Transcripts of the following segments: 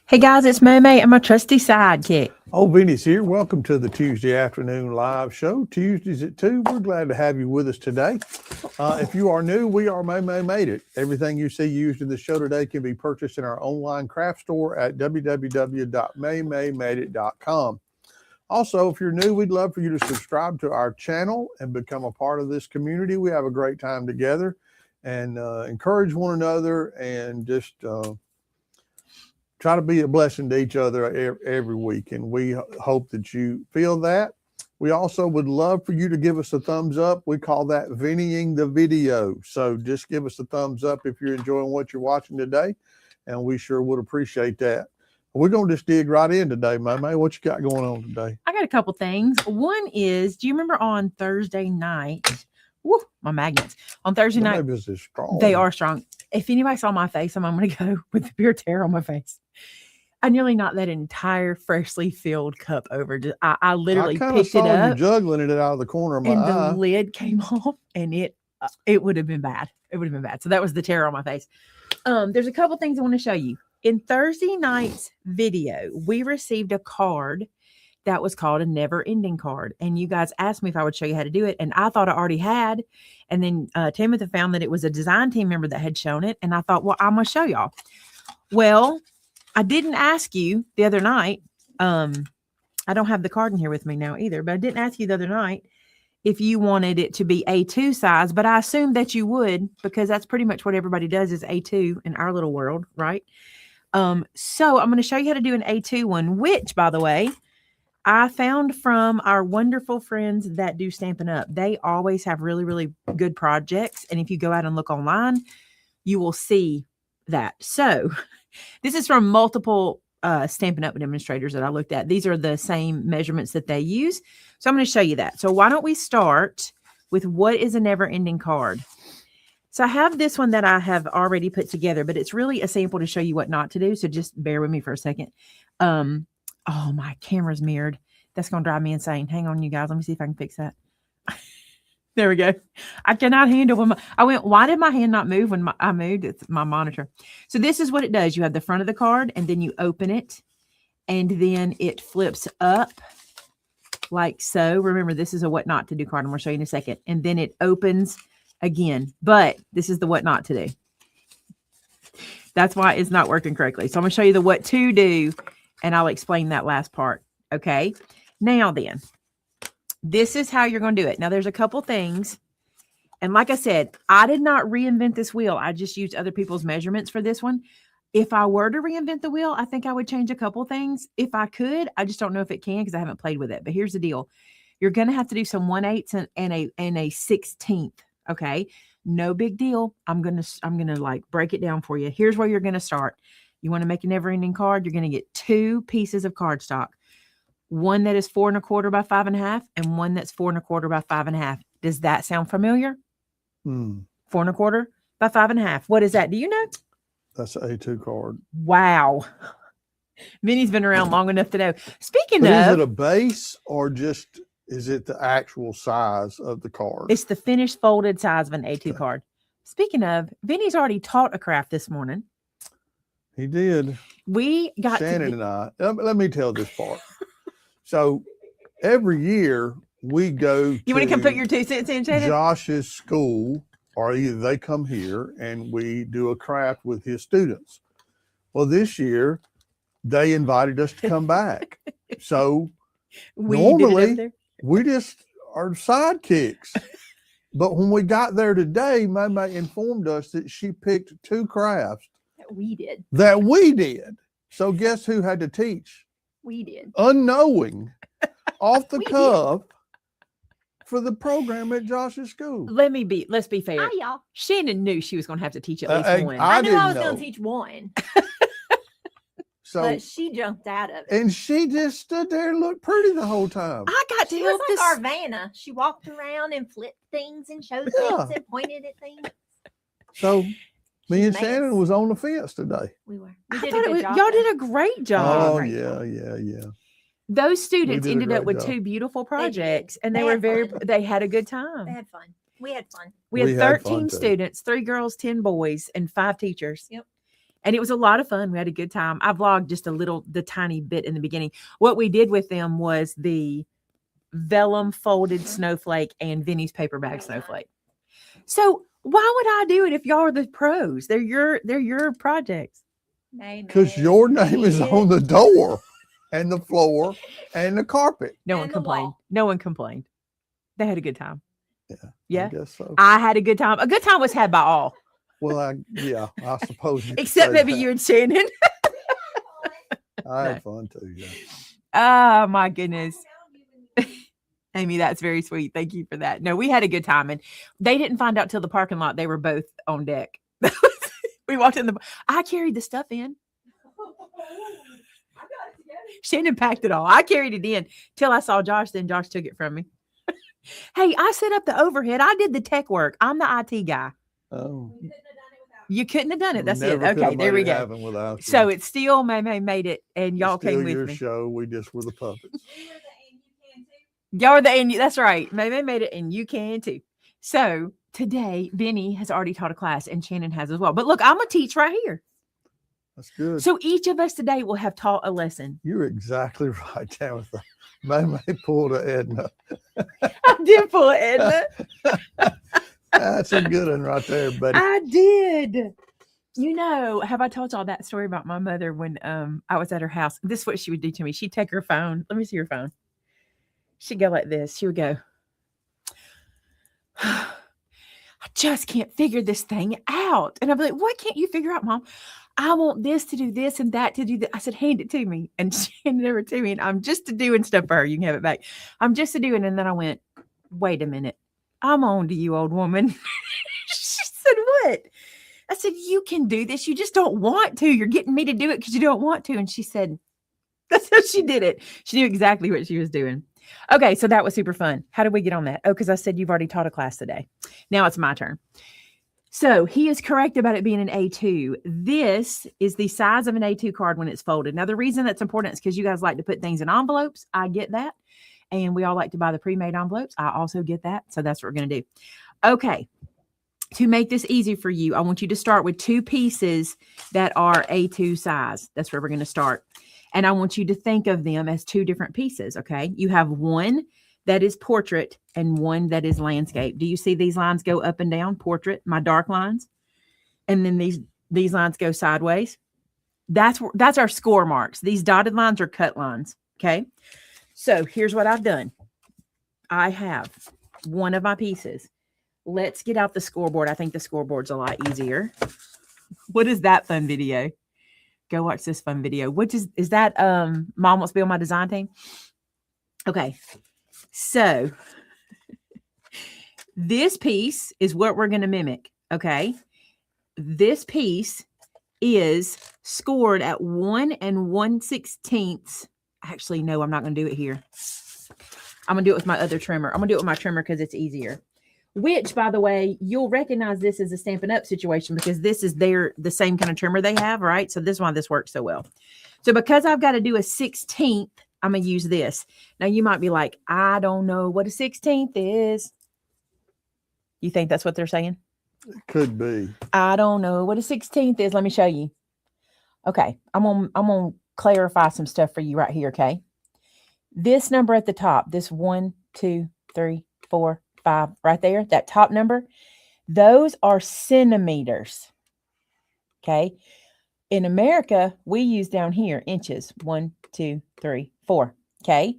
Hey guys, it's May and my trusty sidekick. Oh, Vinny's here. Welcome to the Tuesday afternoon live show. Tuesdays at 2. We're glad to have you with us today. If you are new, we are May Made It. Everything you see used in the show today can be purchased in our online craft store at www.maymaymadeit.com. Also, if you're new, we'd love for you to subscribe to our channel and become a part of this community. We have a great time together and encourage one another and just try to be a blessing to each other every week. And we hope that you feel that. We also would love for you to give us a thumbs up. We call that Vinnying the video. So just give us a thumbs up if you're enjoying what you're watching today. And we sure would appreciate that. We're going to just dig right in today, May. What you got going on today? I got a couple things. One is, do you remember on Thursday night? Woo, my magnets. On Thursday night, they are strong. If anybody saw my face, I'm going to go with the beer tear on my face. I nearly knocked that entire freshly filled cup over. I literally picked it up. You juggling it out of the corner of my eye. And the lid came off, and it would have been bad. It would have been bad. So that was the tear on my face. There's a couple things I want to show you. In Thursday night's video, we received a card that was called a never-ending card. And you guys asked me if I would show you how to do it. And I thought I already had. And then Timothy found that it was a design team member that had shown it. And I thought, well, I'm going to show y'all. Well, I didn't ask you the other night. I don't have the card in here with me now either. But I didn't ask you the other night if you wanted it to be A2 size. But I assumed that you would, because that's pretty much what everybody does is A2 in our little world, right? So I'm going to show you how to do an A2 one, which, by the way, I found from our wonderful friends that do Stampin' Up. They always have really, really good projects. And if you go out and look online, you will see that. So this is from multiple Stampin' Up demonstrators that I looked at. These are the same measurements that they use. So I'm going to show you that. So why don't we start with what is a never-ending card? So I have this one that I have already put together, but it's really a sample to show you what not to do. So just bear with me for a second. Oh, my camera's mirrored. That's going to drive me insane. Hang on, you guys. Let me see if I can fix that. There we go. I cannot handle when I went, why did my hand not move when I moved? It's my monitor. So this is what it does. You have the front of the card, and then you open it, and then it flips up like so. Remember, this is a what not to do card. I'm going to show you in a second. And then it opens again, but this is the what not to do. That's why it's not working correctly. So I'm going to show you the what to do, and I'll explain that last part. Okay. Now then, this is how you're going to do it. Now there's a couple things. And like I said, I did not reinvent this wheel. I just used other people's measurements for this one. If I were to reinvent the wheel, I think I would change a couple things. If I could, I just don't know if it can because I haven't played with it. But here's the deal. You're going to have to do some 1/8 and a 16th. Okay. No big deal. I'm going to like break it down for you. Here's where you're going to start. You want to make a never-ending card. You're going to get 2 pieces of cardstock. One that is 4 1/4 by 5 1/2 and one that's 4 1/4 by 5 1/2. Does that sound familiar? 4 1/4 by 5 1/2. What is that? Do you know? That's an A2 card. Wow. Minnie's been around long enough to know. Speaking of, is it a base or just is it the actual size of the card? It's the finished folded size of an A2 card. Speaking of, Vinny's already taught a craft this morning. He did. We got Shannon and I. Let me tell this part. So every year we go. You want to come put your 2 cents in, Shannon? Josh's school, or either they come here and we do a craft with his students. Well, this year they invited us to come back. So normally we just are sidekicks. But when we got there today, May informed us that she picked 2 crafts that we did. So guess who had to teach? We did. Unknowing, off the cuff, for the program at Josh's school. Let's be fair. Hi, y'all. Shannon knew she was going to have to teach at least one. I knew I was going to teach one. So, but she jumped out of it. And she just stood there and looked pretty the whole time. I got to help this. Like Arvana. She walked around and flipped things and showed things and pointed at things. So me and Shannon was on the fence today. We were. Y'all did a great job. Oh, yeah. Those students ended up with 2 beautiful projects, and they had a good time. They had fun. We had fun. We had 13 students, 3 girls, 10 boys, and 5 teachers. Yep. And it was a lot of fun. We had a good time. I vlogged just the tiny bit in the beginning. What we did with them was the vellum folded snowflake and Vinny's paper bag snowflake. So why would I do it if y'all are the pros? They're your projects. Because your name is on the door and the floor and the carpet. No one complained. No one complained. They had a good time. Yeah. I guess so. I had a good time. A good time was had by all. Well, I suppose. You could Except say maybe that. you and Shannon. I had fun too. Yeah. Oh my goodness. Amy, that's very sweet. Thank you for that. No, we had a good time, and they didn't find out till the parking lot. They were both on deck. We walked in I carried the stuff in. Shannon packed it all. I carried it in till I saw Josh. Then Josh took it from me. Hey, I set up the overhead. I did the tech work. I'm the IT guy. Oh. You couldn't have done it. We That's it. never could Okay, have there we made it go. happen without you. So it's still May made it, and y'all It's still came with your me. show. We just were the puppets. Y'all are the and that's right. May made it, and you can too. So today, Benny has already taught a class, and Shannon has as well. But look, I'm gonna teach right here. That's good. So each of us today will have taught a lesson. You're exactly right, Tabitha. May pulled a Edna. I did pull it, Edna. That's a good one right there, buddy. I did. You know, have I told y'all that story about my mother when I was at her house? This is what she would do to me. She'd take her phone. Let me see her phone. She'd go like this. She would go, I just can't figure this thing out. And I'd be like, what can't you figure out, Mom? I want this to do this and that to do that. I said, hand it to me. And she handed it over to me. And I'm just doing stuff for her. You can have it back. I'm just doing. And then I went, wait a minute. I'm on to you, old woman. She said, what? I said, you can do this. You just don't want to. You're getting me to do it because you don't want to. And she said, that's how she did it. She knew exactly what she was doing. Okay, so that was super fun. How did we get on that? Oh, because I said you've already taught a class today. Now it's my turn. So he is correct about it being an A2. This is the size of an A2 card when it's folded. Now, the reason that's important is because you guys like to put things in envelopes. I get that. And we all like to buy the pre-made envelopes. I also get that. So that's what we're going to do. Okay. To make this easy for you, I want you to start with 2 pieces that are A2 size. That's where we're going to start. And I want you to think of them as 2 different pieces, okay? You have one that is portrait and one that is landscape. Do you see these lines go up and down? Portrait, my dark lines. And then these lines go sideways. That's our score marks. These dotted lines are cut lines, okay? So here's what I've done. I have one of my pieces. Let's get out the scoreboard. I think the scoreboard's a lot easier. What is that fun video? Go watch this fun video. Which is that Mom Wants to Be on My design team? Okay. So this piece is what we're going to mimic. Okay. This piece is scored at 1 1/16. Actually, no, I'm not going to do it here. I'm going to do it with my other trimmer. I'm going to do it with my trimmer because it's easier. Which, by the way, you'll recognize this as a Stampin' Up situation because this is the same kind of trimmer they have, right? So this is why this works so well. So because I've got to do a 16th, I'm going to use this. Now, you might be like, I don't know what a 16th is. You think that's what they're saying? It could be. I don't know what a 16th is. Let me show you. Okay, I'm gonna clarify some stuff for you right here, okay? This number at the top, this 1, 2, 3, 4, 5, right there, that top number, those are centimeters, okay? In America, we use down here inches, 1, 2, 3, 4, okay?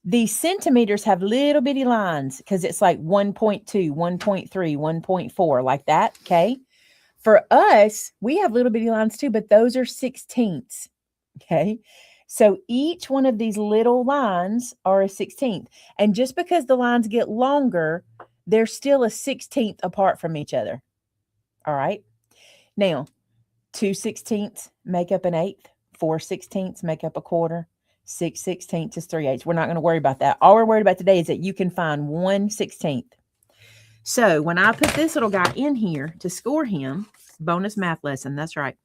These centimeters have little bitty lines because it's like 1.2, 1.3, 1.4, like that, okay? For us, we have little bitty lines too, but those are 16ths, okay? So each one of these little lines are a 16th. And just because the lines get longer, they're still a 16th apart from each other. All right. Now, 2 16ths make up an eighth. 4 16ths make up a quarter. 6 16ths is 3/8. We're not going to worry about that. All we're worried about today is that you can find 1 16th. So when I put this little guy in here to score him, bonus math lesson, that's right.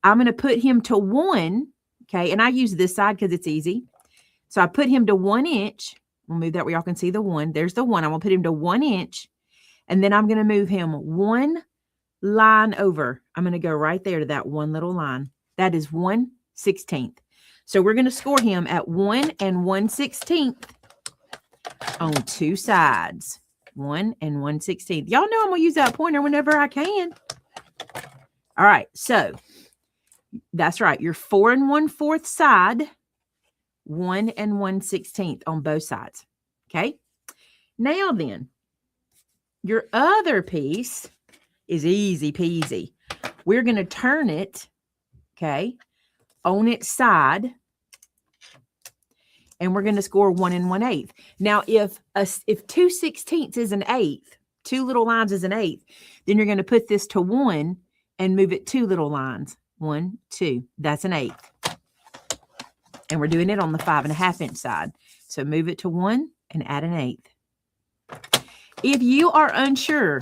I'm going to put him to 1. Okay, and I use this side because it's easy. So I put him to 1 inch. We'll move that where y'all can see the 1. There's the 1. I'm going to put him to 1 inch. And then I'm going to move him 1 line over. I'm going to go right there to that one little line. That is 1/16. So we're going to score him at 1 1/16 on two sides. 1 1/16. Y'all know I'm going to use that pointer whenever I can. All right. So that's right. Your 4 1/4 side, 1 1/16 on both sides. Okay. Now then, your other piece is easy peasy. We're going to turn it, okay, on its side, and we're going to score 1 1/8. Now, if 2/16 is an eighth, two little lines is an eighth, then you're going to put this to 1 and move it 2 little lines. 1, 2. That's an eighth. And we're doing it on the 5 1/2 inch side. So move it to 1 and add an eighth. If you are unsure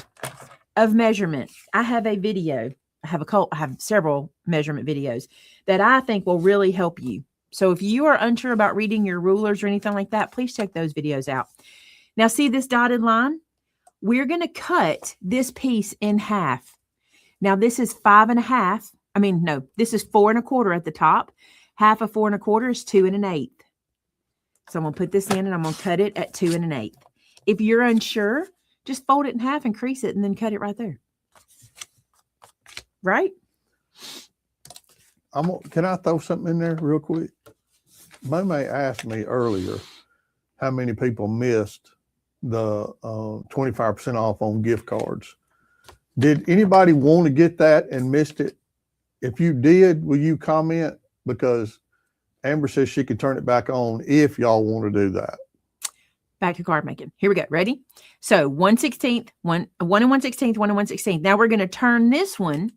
of measurement, I have a video. I have several measurement videos that I think will really help you. So if you are unsure about reading your rulers or anything like that, please check those videos out. Now see this dotted line? We're going to cut this piece in half. Now this is 5 1/2. I mean, no, this is 4 1/4 at the top. Half of 4 1/4 is 2 1/8. So I'm going to put this in and I'm going to cut it at 2 1/8. If you're unsure, just fold it in half and crease it and then cut it right there. Right? Can I throw something in there real quick? May asked me earlier how many people missed the 25% off on gift cards. Did anybody want to get that and missed it? If you did, will you comment? Because Amber says she could turn it back on if y'all want to do that. Back to card making. Here we go. Ready? So 1/16, 1 1/16, 1 1/16. Now we're going to turn this one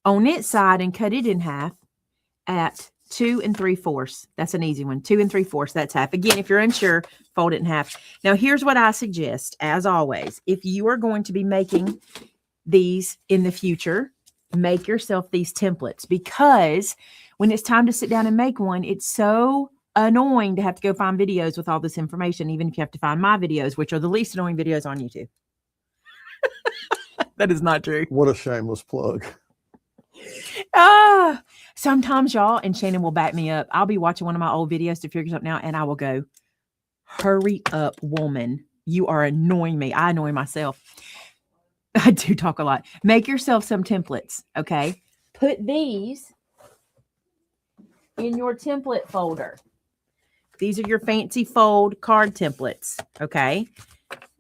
on its side and cut it in half at 2 3/4. That's an easy one. 2 3/4. That's half. Again, if you're unsure, fold it in half. Now here's what I suggest. As always, if you are going to be making these in the future, make yourself these templates, because when it's time to sit down and make one, it's so annoying to have to go find videos with all this information, even if you have to find my videos, which are the least annoying videos on YouTube. That is not true. What a shameless plug. Sometimes y'all, and Shannon will back me up, I'll be watching one of my old videos to figure something out and I will go, hurry up, woman. You are annoying me. I annoy myself. I do talk a lot. Make yourself some templates, okay? Put these in your template folder. These are your fancy fold card templates, okay?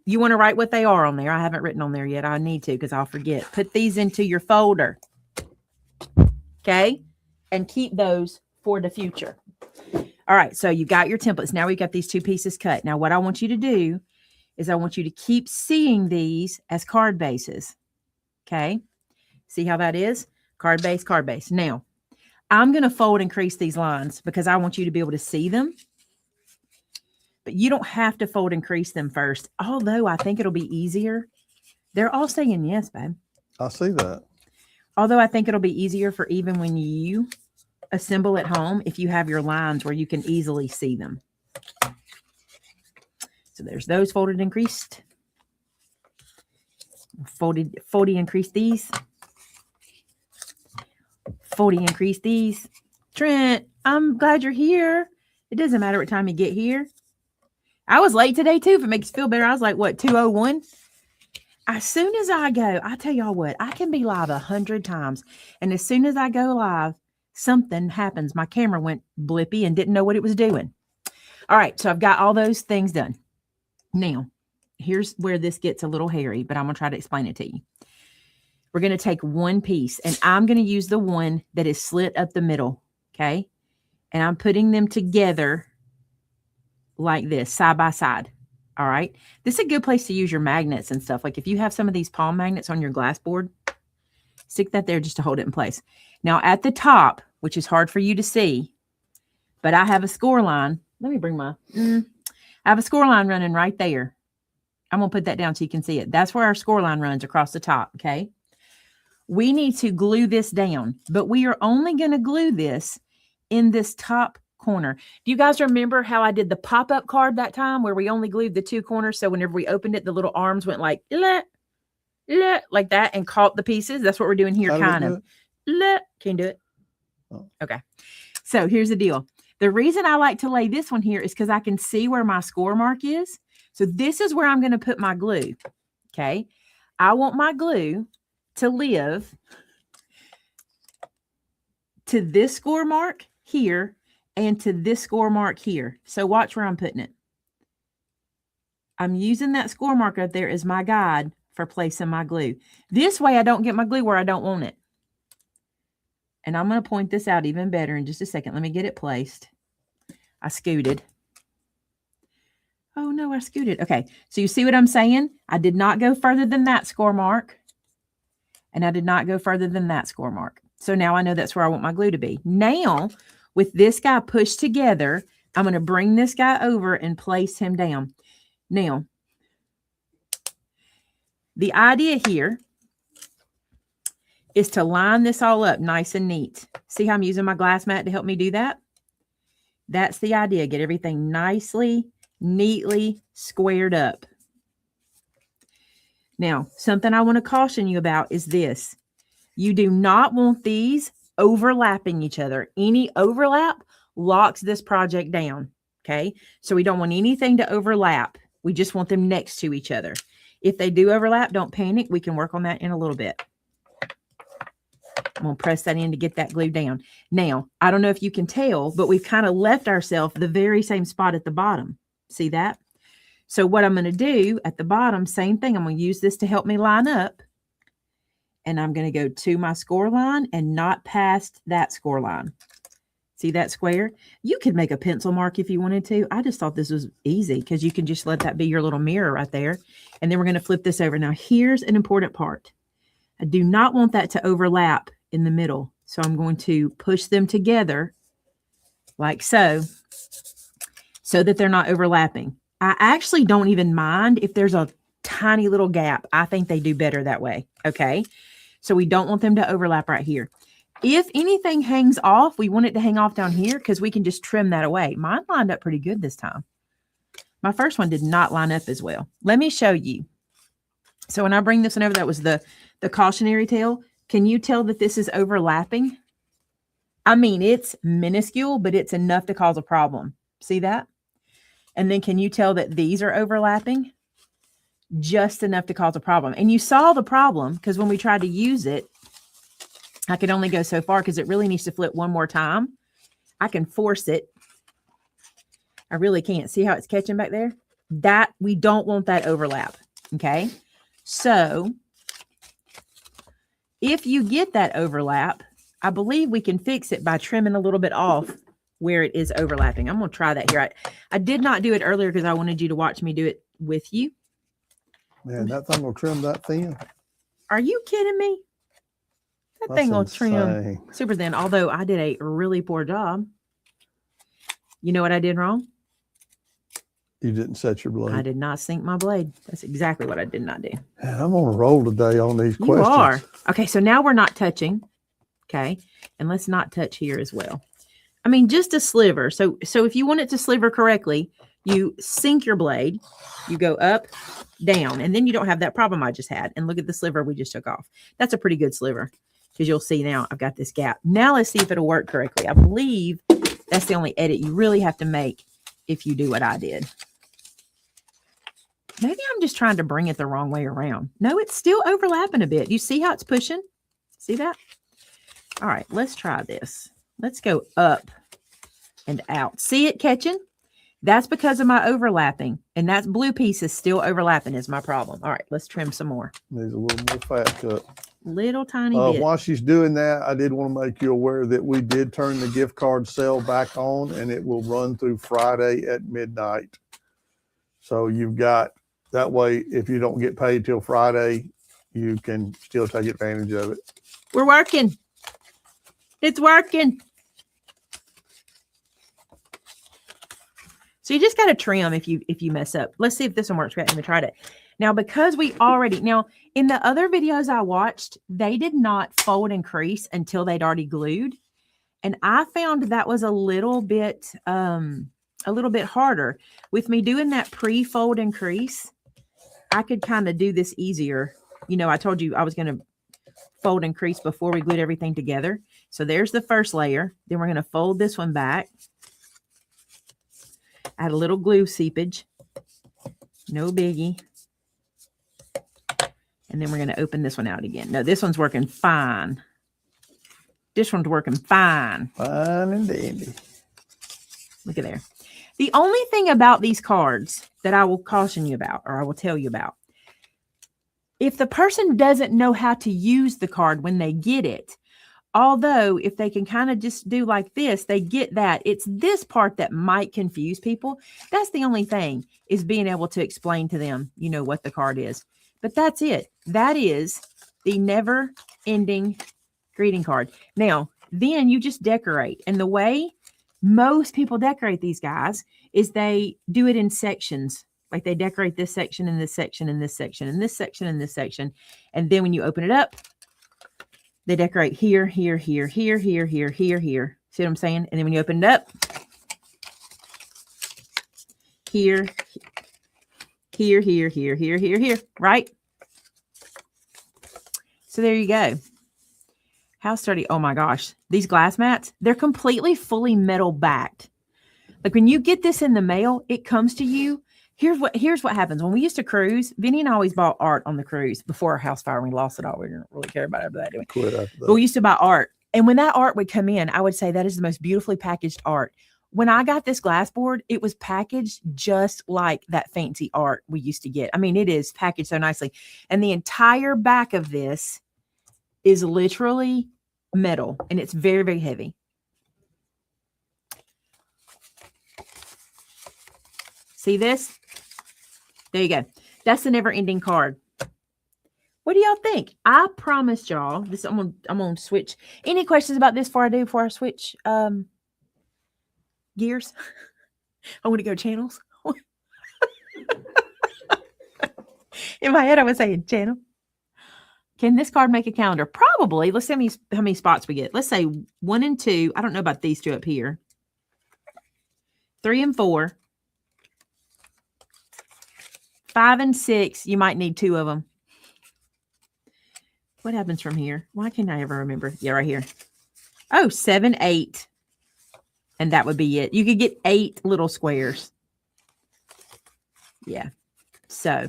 You want to write what they are on there. I haven't written on there yet. I need to because I'll forget. Put these into your folder, okay? And keep those for the future. All right, so you got your templates. Now we've got these two pieces cut. Now what I want you to do is I want you to keep seeing these as card bases, okay? See how that is? Card base, card base. Now, I'm going to fold and crease these lines because I want you to be able to see them. But you don't have to fold and crease them first, although I think it'll be easier. They're all saying yes, babe. I see that. Although I think it'll be easier for even when you assemble at home if you have your lines where you can easily see them. So there's those folded and creased. Folded and creased these. Folding and crease these. Trent, I'm glad you're here. It doesn't matter what time you get here. I was late today too. If it makes you feel better, I was like, what, 2:01? As soon as I go, I tell y'all what, I can be live 100 times. And as soon as I go live, something happens. My camera went blippy and didn't know what it was doing. All right, so I've got all those things done. Now, here's where this gets a little hairy, but I'm going to try to explain it to you. We're going to take one piece, and I'm going to use the one that is slit up the middle, okay? And I'm putting them together like this, side by side, all right? This is a good place to use your magnets and stuff. Like if you have some of these palm magnets on your glass board, stick that there just to hold it in place. Now at the top, which is hard for you to see, but I have a score line. Let me bring my, I have a score line running right there. I'm going to put that down so you can see it. That's where our score line runs across the top, okay? We need to glue this down, but we are only going to glue this in this top corner. Do you guys remember how I did the pop-up card that time where we only glued the two corners? So whenever we opened it, the little arms went like, bleh. like that and caught the pieces. That's what we're doing here, How did it kind do of. it? Can you do it? Oh. Okay. So here's the deal. The reason I like to lay this one here is because I can see where my score mark is. So this is where I'm going to put my glue. Okay. I want my glue to live to this score mark here and to this score mark here. So watch where I'm putting it. I'm using that score mark up there as my guide for placing my glue. This way I don't get my glue where I don't want it. And I'm going to point this out even better in just a second. Let me get it placed. I scooted. Oh no, I scooted. Okay, so you see what I'm saying? I did not go further than that score mark. And I did not go further than that score mark. So now I know that's where I want my glue to be. Now, with this guy pushed together, I'm going to bring this guy over and place him down. Now, the idea here is to line this all up nice and neat. See how I'm using my glass mat to help me do that? That's the idea. Get everything nicely, neatly squared up. Now, something I want to caution you about is this. You do not want these overlapping each other. Any overlap locks this project down, okay? So we don't want anything to overlap. We just want them next to each other. If they do overlap, don't panic. We can work on that in a little bit. I'm going to press that in to get that glued down. Now, I don't know if you can tell, but we've kind of left ourselves the very same spot at the bottom. See that? So what I'm going to do at the bottom, same thing. I'm going to use this to help me line up. And I'm going to go to my score line and not past that score line. See that square? You could make a pencil mark if you wanted to. I just thought this was easy because you can just let that be your little mirror right there. And then we're going to flip this over. Now, here's an important part. I do not want that to overlap in the middle. So I'm going to push them together like so that they're not overlapping. I actually don't even mind if there's a tiny little gap. I think they do better that way. Okay. So we don't want them to overlap right here. If anything hangs off, we want it to hang off down here because we can just trim that away. Mine lined up pretty good this time. My first one did not line up as well. Let me show you. So when I bring this one over, that was the cautionary tale. Can you tell that this is overlapping? I mean, it's minuscule, but it's enough to cause a problem. See that? And then can you tell that these are overlapping? Just enough to cause a problem. And you saw the problem because when we tried to use it, I could only go so far because it really needs to flip one more time. I can force it. I really can't. See how it's catching back there? That we don't want that overlap. Okay. So if you get that overlap, I believe we can fix it by trimming a little bit off where it is overlapping. I'm going to try that here. I did not do it earlier because I wanted you to watch me do it with you. Man, that thing will trim that thin. Are you kidding me? That thing will trim super thin, although I did a really poor job. You know what I did wrong? You didn't set your blade. I did not sink my blade. That's exactly what I did not do. Man, I'm on a roll today on these questions. You are. Okay, so now we're not touching. Okay, and let's not touch here as well. I mean, just a sliver. So if you want it to sliver correctly, you sink your blade, you go up, down, and then you don't have that problem I just had. And look at the sliver we just took off. That's a pretty good sliver because you'll see now I've got this gap. Now let's see if it'll work correctly. I believe that's the only edit you really have to make if you do what I did. Maybe I'm just trying to bring it the wrong way around. No, it's still overlapping a bit. You see how it's pushing? See that? All right, let's try this. Let's go up and out. See it catching? That's because of my overlapping. And that blue piece is still overlapping is my problem. All right, let's trim some more. Needs a little more fat cut. Little tiny bit. While she's doing that, I did want to make you aware that we did turn the gift card sale back on, and it will run through Friday at midnight. So you've got, that way, if you don't get paid till Friday, you can still take advantage of it. We're working. It's working. So you just got to trim if you mess up. Let's see if this one works. We haven't tried it. Now, because we already, now in the other videos I watched, they did not fold and crease until they'd already glued. And I found that was a little bit harder. With me doing that pre-fold and crease, I could kind of do this easier I told you I was going to fold and crease before we glued everything together. So there's the first layer. Then we're going to fold this one back. Add a little glue seepage. No biggie. And then we're going to open this one out again. No, this one's working fine. This one's working fine. Fine and dandy. Look at there. The only thing about these cards that I will caution you about, or I will tell you about, if the person doesn't know how to use the card when they get it, although if they can kind of just do like this, they get that. It's this part that might confuse people. That's the only thing, is being able to explain to them, what the card is. But that's it. That is the never-ending greeting card. Now, then you just decorate. And the way most people decorate these guys is they do it in sections. Like they decorate this section and this section and this section and this section and this section. And then when you open it up, they decorate here, here, here, here, here, here, here, here. See what I'm saying? And then when you open it up, here, here, here, here, here, here, here, right? So there you go. How sturdy. Oh my gosh. These glass mats, they're completely fully metal backed. Like when you get this in the mail, it comes to you. Here's what happens. When we used to cruise, Vinny and I always bought art on the cruise before our house fire. We lost it all. We didn't really care about it after that, did we? Quit after that. But we used to buy art. And when that art would come in, I would say that is the most beautifully packaged art. When I got this glass board, it was packaged just like that fancy art we used to get. I mean, it is packaged so nicely. And the entire back of this is literally metal. And it's very, very heavy. See this? There you go. That's the never-ending card. What do y'all think? I promised y'all this. I'm gonna switch. Any questions about this before I switch gears? I want to go channels. In my head, I was saying channel. Can this card make a calendar? Probably. Let's see how many spots we get. Let's say 1 and 2. I don't know about these two up here. 3 and 4. 5 and 6, you might need 2 of them. What happens from here? Why can't I ever remember? Yeah, right here. Oh, 7, 8. And that would be it. You could get 8 little squares. Yeah. So,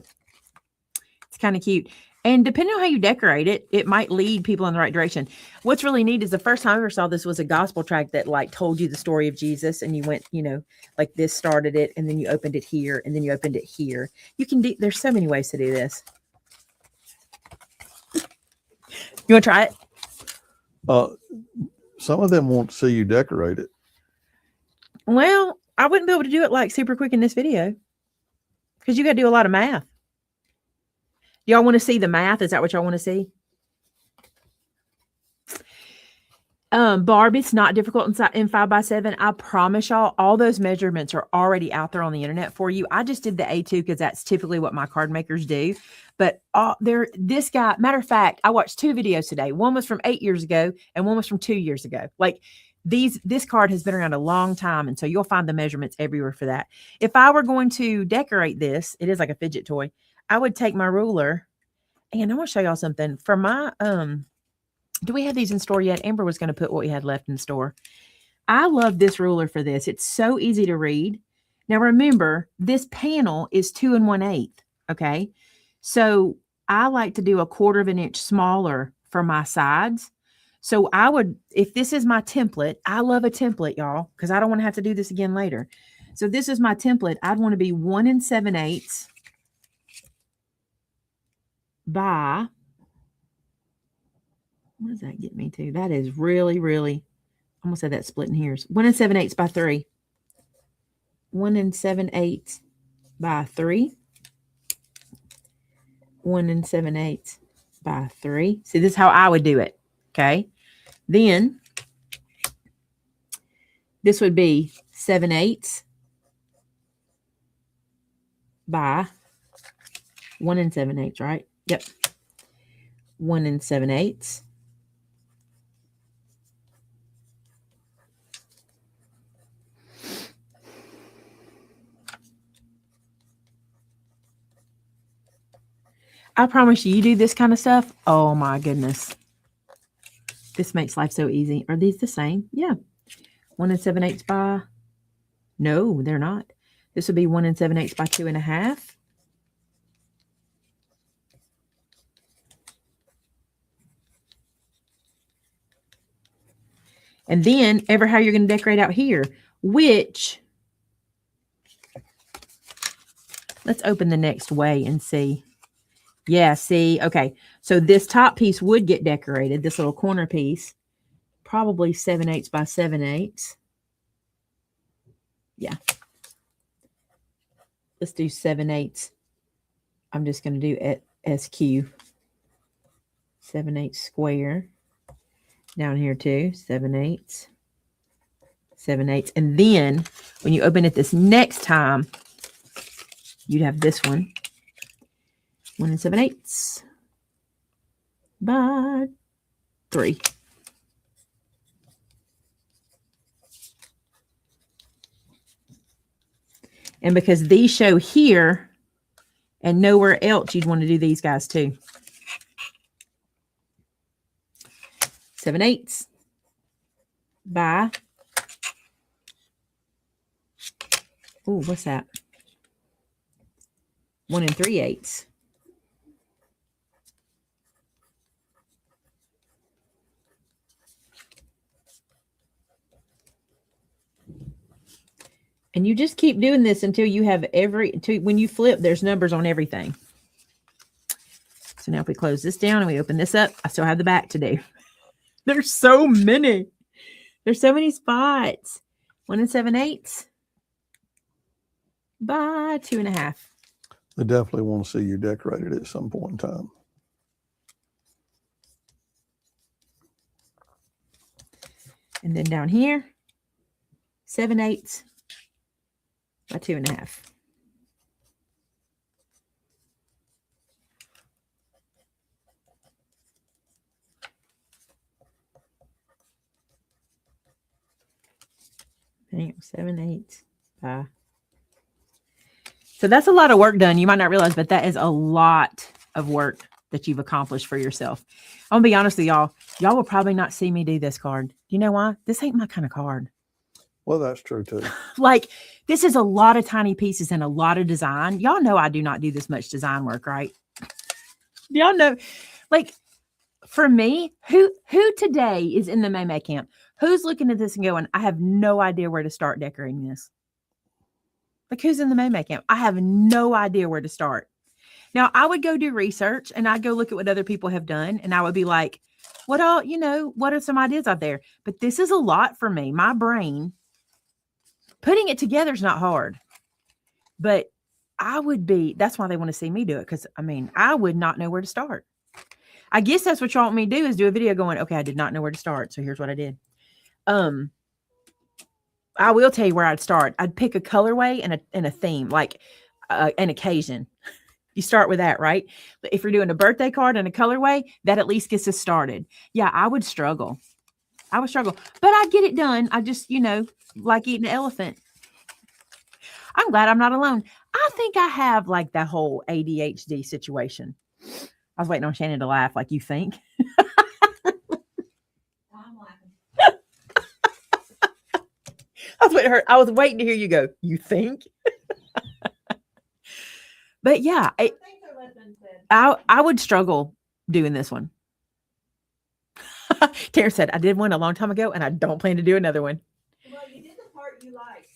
it's kind of cute. And depending on how you decorate it, it might lead people in the right direction. What's really neat is the first time I ever saw this was a gospel tract that like told you the story of Jesus. And you went, like this started it. And then you opened it here. And then you opened it here. You can do, there's so many ways to do this. You want to try it? Some of them want to see you decorate it. Well, I wouldn't be able to do it like super quick in this video. Because you got to do a lot of math. Y'all want to see the math? Is that what y'all want to see? Barb, it's not difficult in 5x7. I promise y'all, all those measurements are already out there on the internet for you. I just did the A2 because that's typically what my card makers do. But this guy, matter of fact, I watched 2 videos today. One was from 8 years ago and one was from 2 years ago. Like this card has been around a long time. And so you'll find the measurements everywhere for that. If I were going to decorate this, it is like a fidget toy. I would take my ruler and I want to show y'all something for my, do we have these in store yet? Amber was going to put what we had left in store. I love this ruler for this. It's so easy to read. Now remember, this panel is 2 1/8. Okay. So I like to do 1/4 inch smaller for my sides. So I would, if this is my template, I love a template, y'all, because I don't want to have to do this again later. So this is my template. I'd want to be 1 7/8 by, what does that get me to? That is really, really, I'm going to say that split in here. 1 7/8 by 3. 1 7/8 by 3. 1 7/8 by 3. See, this is how I would do it. Okay. Then this would be 7/8 by 1 7/8, right? Yep. 1 7/8. I promise you, you do this kind of stuff. Oh my goodness. This makes life so easy. Are these the same? Yeah. 1 7/8 by, no, they're not. This would be 1 7/8 by 2.5. And then ever how you're going to decorate out here, which, let's open the next way and see. Yeah, see, okay. So this top piece would get decorated, this little corner piece, probably 7/8 by 7/8. Yeah. Let's do 7/8. I'm just going to do SQ. 7/8 square. Down here too, 7/8. 7/8. And then when you open it this next time, you'd have this one. 1 7/8 by 3. And because these show here and nowhere else, you'd want to do these guys too. 7/8 by, oh, what's that? 1 3/8. And you just keep doing this until you have when you flip, there's numbers on everything. So now if we close this down and we open this up, I still have the back to do. There's so many. There's so many spots. 1 7/8 by 2.5. I definitely want to see you decorated at some point in time. And then down here, 7/8 by 2.5. Bam, 7/8 by. So that's a lot of work done. You might not realize, but that is a lot of work that you've accomplished for yourself. I'm gonna be honest with y'all. Y'all will probably not see me do this card. You know why? This ain't my kind of card. Well, that's true too. Like, this is a lot of tiny pieces and a lot of design. Y'all know I do not do this much design work, right? Y'all know, like, for me, who today is in the May camp? Who's looking at this and going, I have no idea where to start decorating this? Like, who's in the May camp? I have no idea where to start. Now, I would go do research and I'd go look at what other people have done. And I would be like, what are some ideas out there? But this is a lot for me. My brain, putting it together is not hard. But that's why they want to see me do it. Because, I mean, I would not know where to start. I guess that's what y'all want me to do, is do a video going, okay, I did not know where to start. So here's what I did. I will tell you where I'd start. I'd pick a colorway and a theme, like an occasion. You start with that, right? But if you're doing a birthday card and a colorway, that at least gets us started. Yeah, I would struggle. But I'd get it done. I just, like eating an elephant. I'm glad I'm not alone. I think I have like that whole ADHD situation. I was waiting on Shannon to laugh, like, you think? I'm laughing. I was waiting to hear you go, you think? But yeah, I would struggle doing this one. Tara said, I did one a long time ago and I don't plan to do another one. Well, you did the part you like.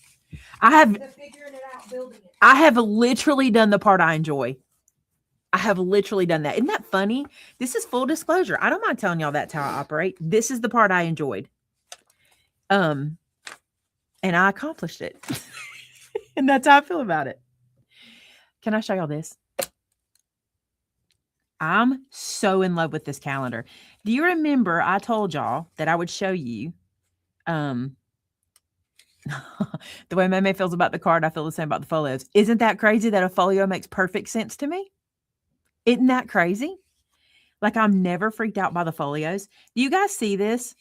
I have Figuring it out, building it. I have literally done the part I enjoy. I have literally done that. Isn't that funny? This is full disclosure. I don't mind telling y'all that's how I operate. This is the part I enjoyed. And I accomplished it. And that's how I feel about it. Can I show y'all this? I'm so in love with this calendar. Do you remember I told y'all that I would show you the way May feels about the card? I feel the same about the folios. Isn't that crazy that a folio makes perfect sense to me? Isn't that crazy? Like, I'm never freaked out by the folios. Do you guys see this?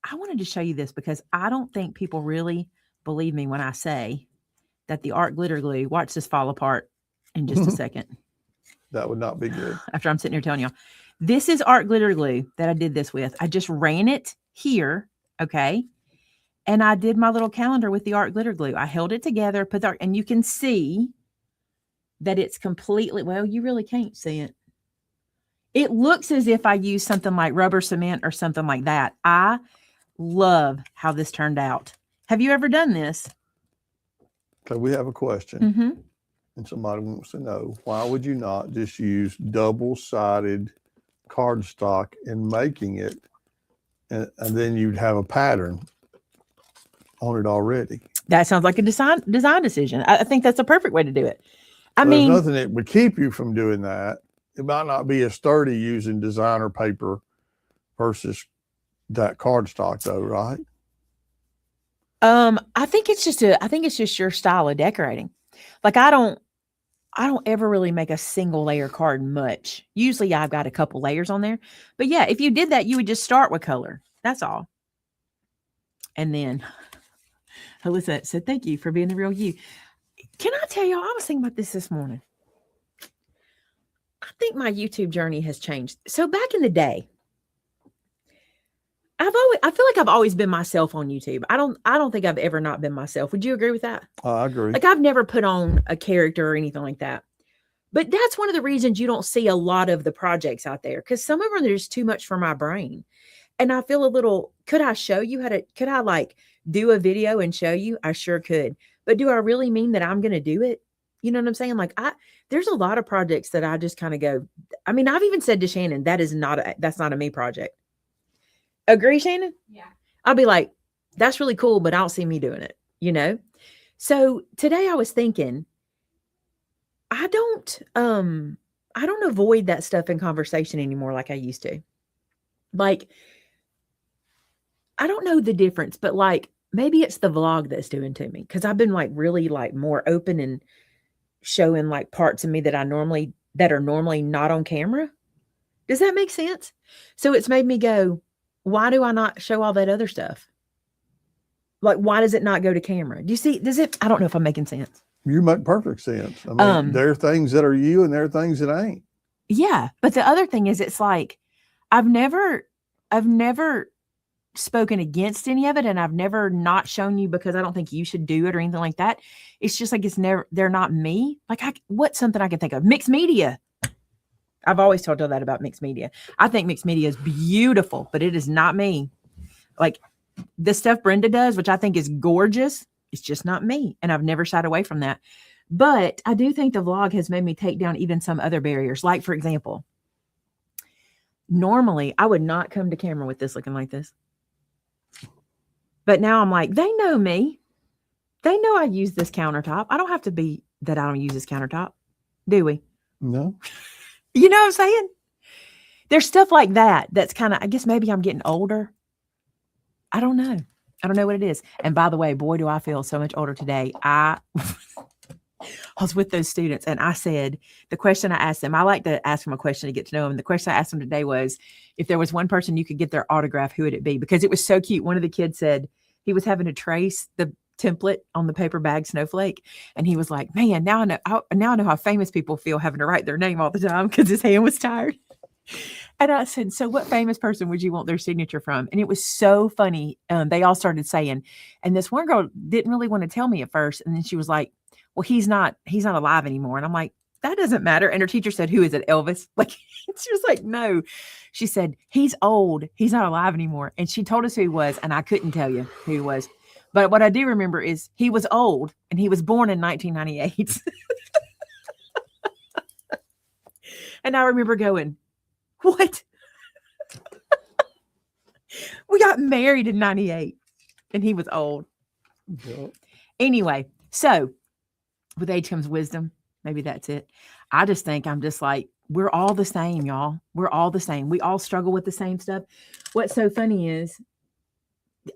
I wanted to show you this because I don't think people really believe me when I say that the art glitter glue, watch this fall apart in just a second. That would not be good. After I'm sitting here telling y'all, this is art glitter glue that I did this with. I just ran it here. Okay. And I did my little calendar with the art glitter glue. I held it together, put the art, and you can see that it's completely, well, you really can't see it. It looks as if I used something like rubber cement or something like that. I love how this turned out. Have you ever done this? Okay, we have a question. Mm-hmm. And somebody wants to know, why would you not just use double-sided cardstock in making it, and then you'd have a pattern on it already? That sounds like a design decision. I think that's a perfect way to do it. There's nothing that would keep you from doing that. It might not be as sturdy using designer paper versus that cardstock, though, right? I think it's just your style of decorating. Like I don't ever really make a single layer card much. Usually I've got a couple layers on there. But yeah, if you did that, you would just start with color. That's all. And then Alyssa said, thank you for being the real you. Can I tell y'all, I was thinking about this morning. I think my YouTube journey has changed. So back in the day, I feel like I've always been myself on YouTube. I don't think I've ever not been myself. Would you agree with that? I agree. Like I've never put on a character or anything like that. But that's one of the reasons you don't see a lot of the projects out there, because some of them are just too much for my brain. And I feel a little, could I show you could I like do a video and show you? I sure could. But do I really mean that I'm going to do it? You know what I'm saying? Like there's a lot of projects that I just kind of go, I mean, I've even said to Shannon, that's not a me project. Agree, Shannon? Yeah. I'll be like, that's really cool, but I don't see me doing it, you know? So today I was thinking, I don't avoid that stuff in conversation anymore like I used to. Like, I don't know the difference, but like maybe it's the vlog that's doing to me, because I've been like really like more open and showing like parts of me that are normally not on camera. Does that make sense? So it's made me go, why do I not show all that other stuff? Like, why does it not go to camera? Do you see? I don't know if I'm making sense. You make perfect sense. I mean, there are things that are you and there are things that ain't. Yeah. But the other thing is, it's like, I've never spoken against any of it. And I've never not shown you because I don't think you should do it or anything like that. It's just like, they're not me. Like what's something I can think of? Mixed media. I've always told you that about mixed media. I think mixed media is beautiful, but it is not me. Like the stuff Brenda does, which I think is gorgeous, it's just not me. And I've never shied away from that. But I do think the vlog has made me take down even some other barriers. Like, for example, normally I would not come to camera with this looking like this. But now I'm like, they know me. They know I use this countertop. I don't have to be that I don't use this countertop. Do we? No. You know what I'm saying? There's stuff like that. That's kind of, I guess maybe I'm getting older. I don't know. I don't know what it is. And by the way, boy, do I feel so much older today. I was with those students and I said, the question I asked them, I like to ask them a question to get to know them. The question I asked them today was, if there was one person you could get their autograph, who would it be? Because it was so cute. One of the kids said he was having to trace the template on the paper bag snowflake. And he was like, man, now I know how famous people feel having to write their name all the time because his hand was tired. And I said, so what famous person would you want their signature from? And it was so funny. They all started saying, and this one girl didn't really want to tell me at first. And then she was like, well, he's not alive anymore. And I'm like, that doesn't matter. And her teacher said, who is it? Elvis? Like, she was like, no. She said, he's old. He's not alive anymore. And she told us who he was. And I couldn't tell you who he was. But what I do remember is he was old and he was born in 1998. And I remember going, what? We got married in 98 and he was old. Yep. Anyway, so with age comes wisdom. Maybe that's it. I just think I'm just like, we're all the same, y'all. We're all the same. We all struggle with the same stuff. What's so funny is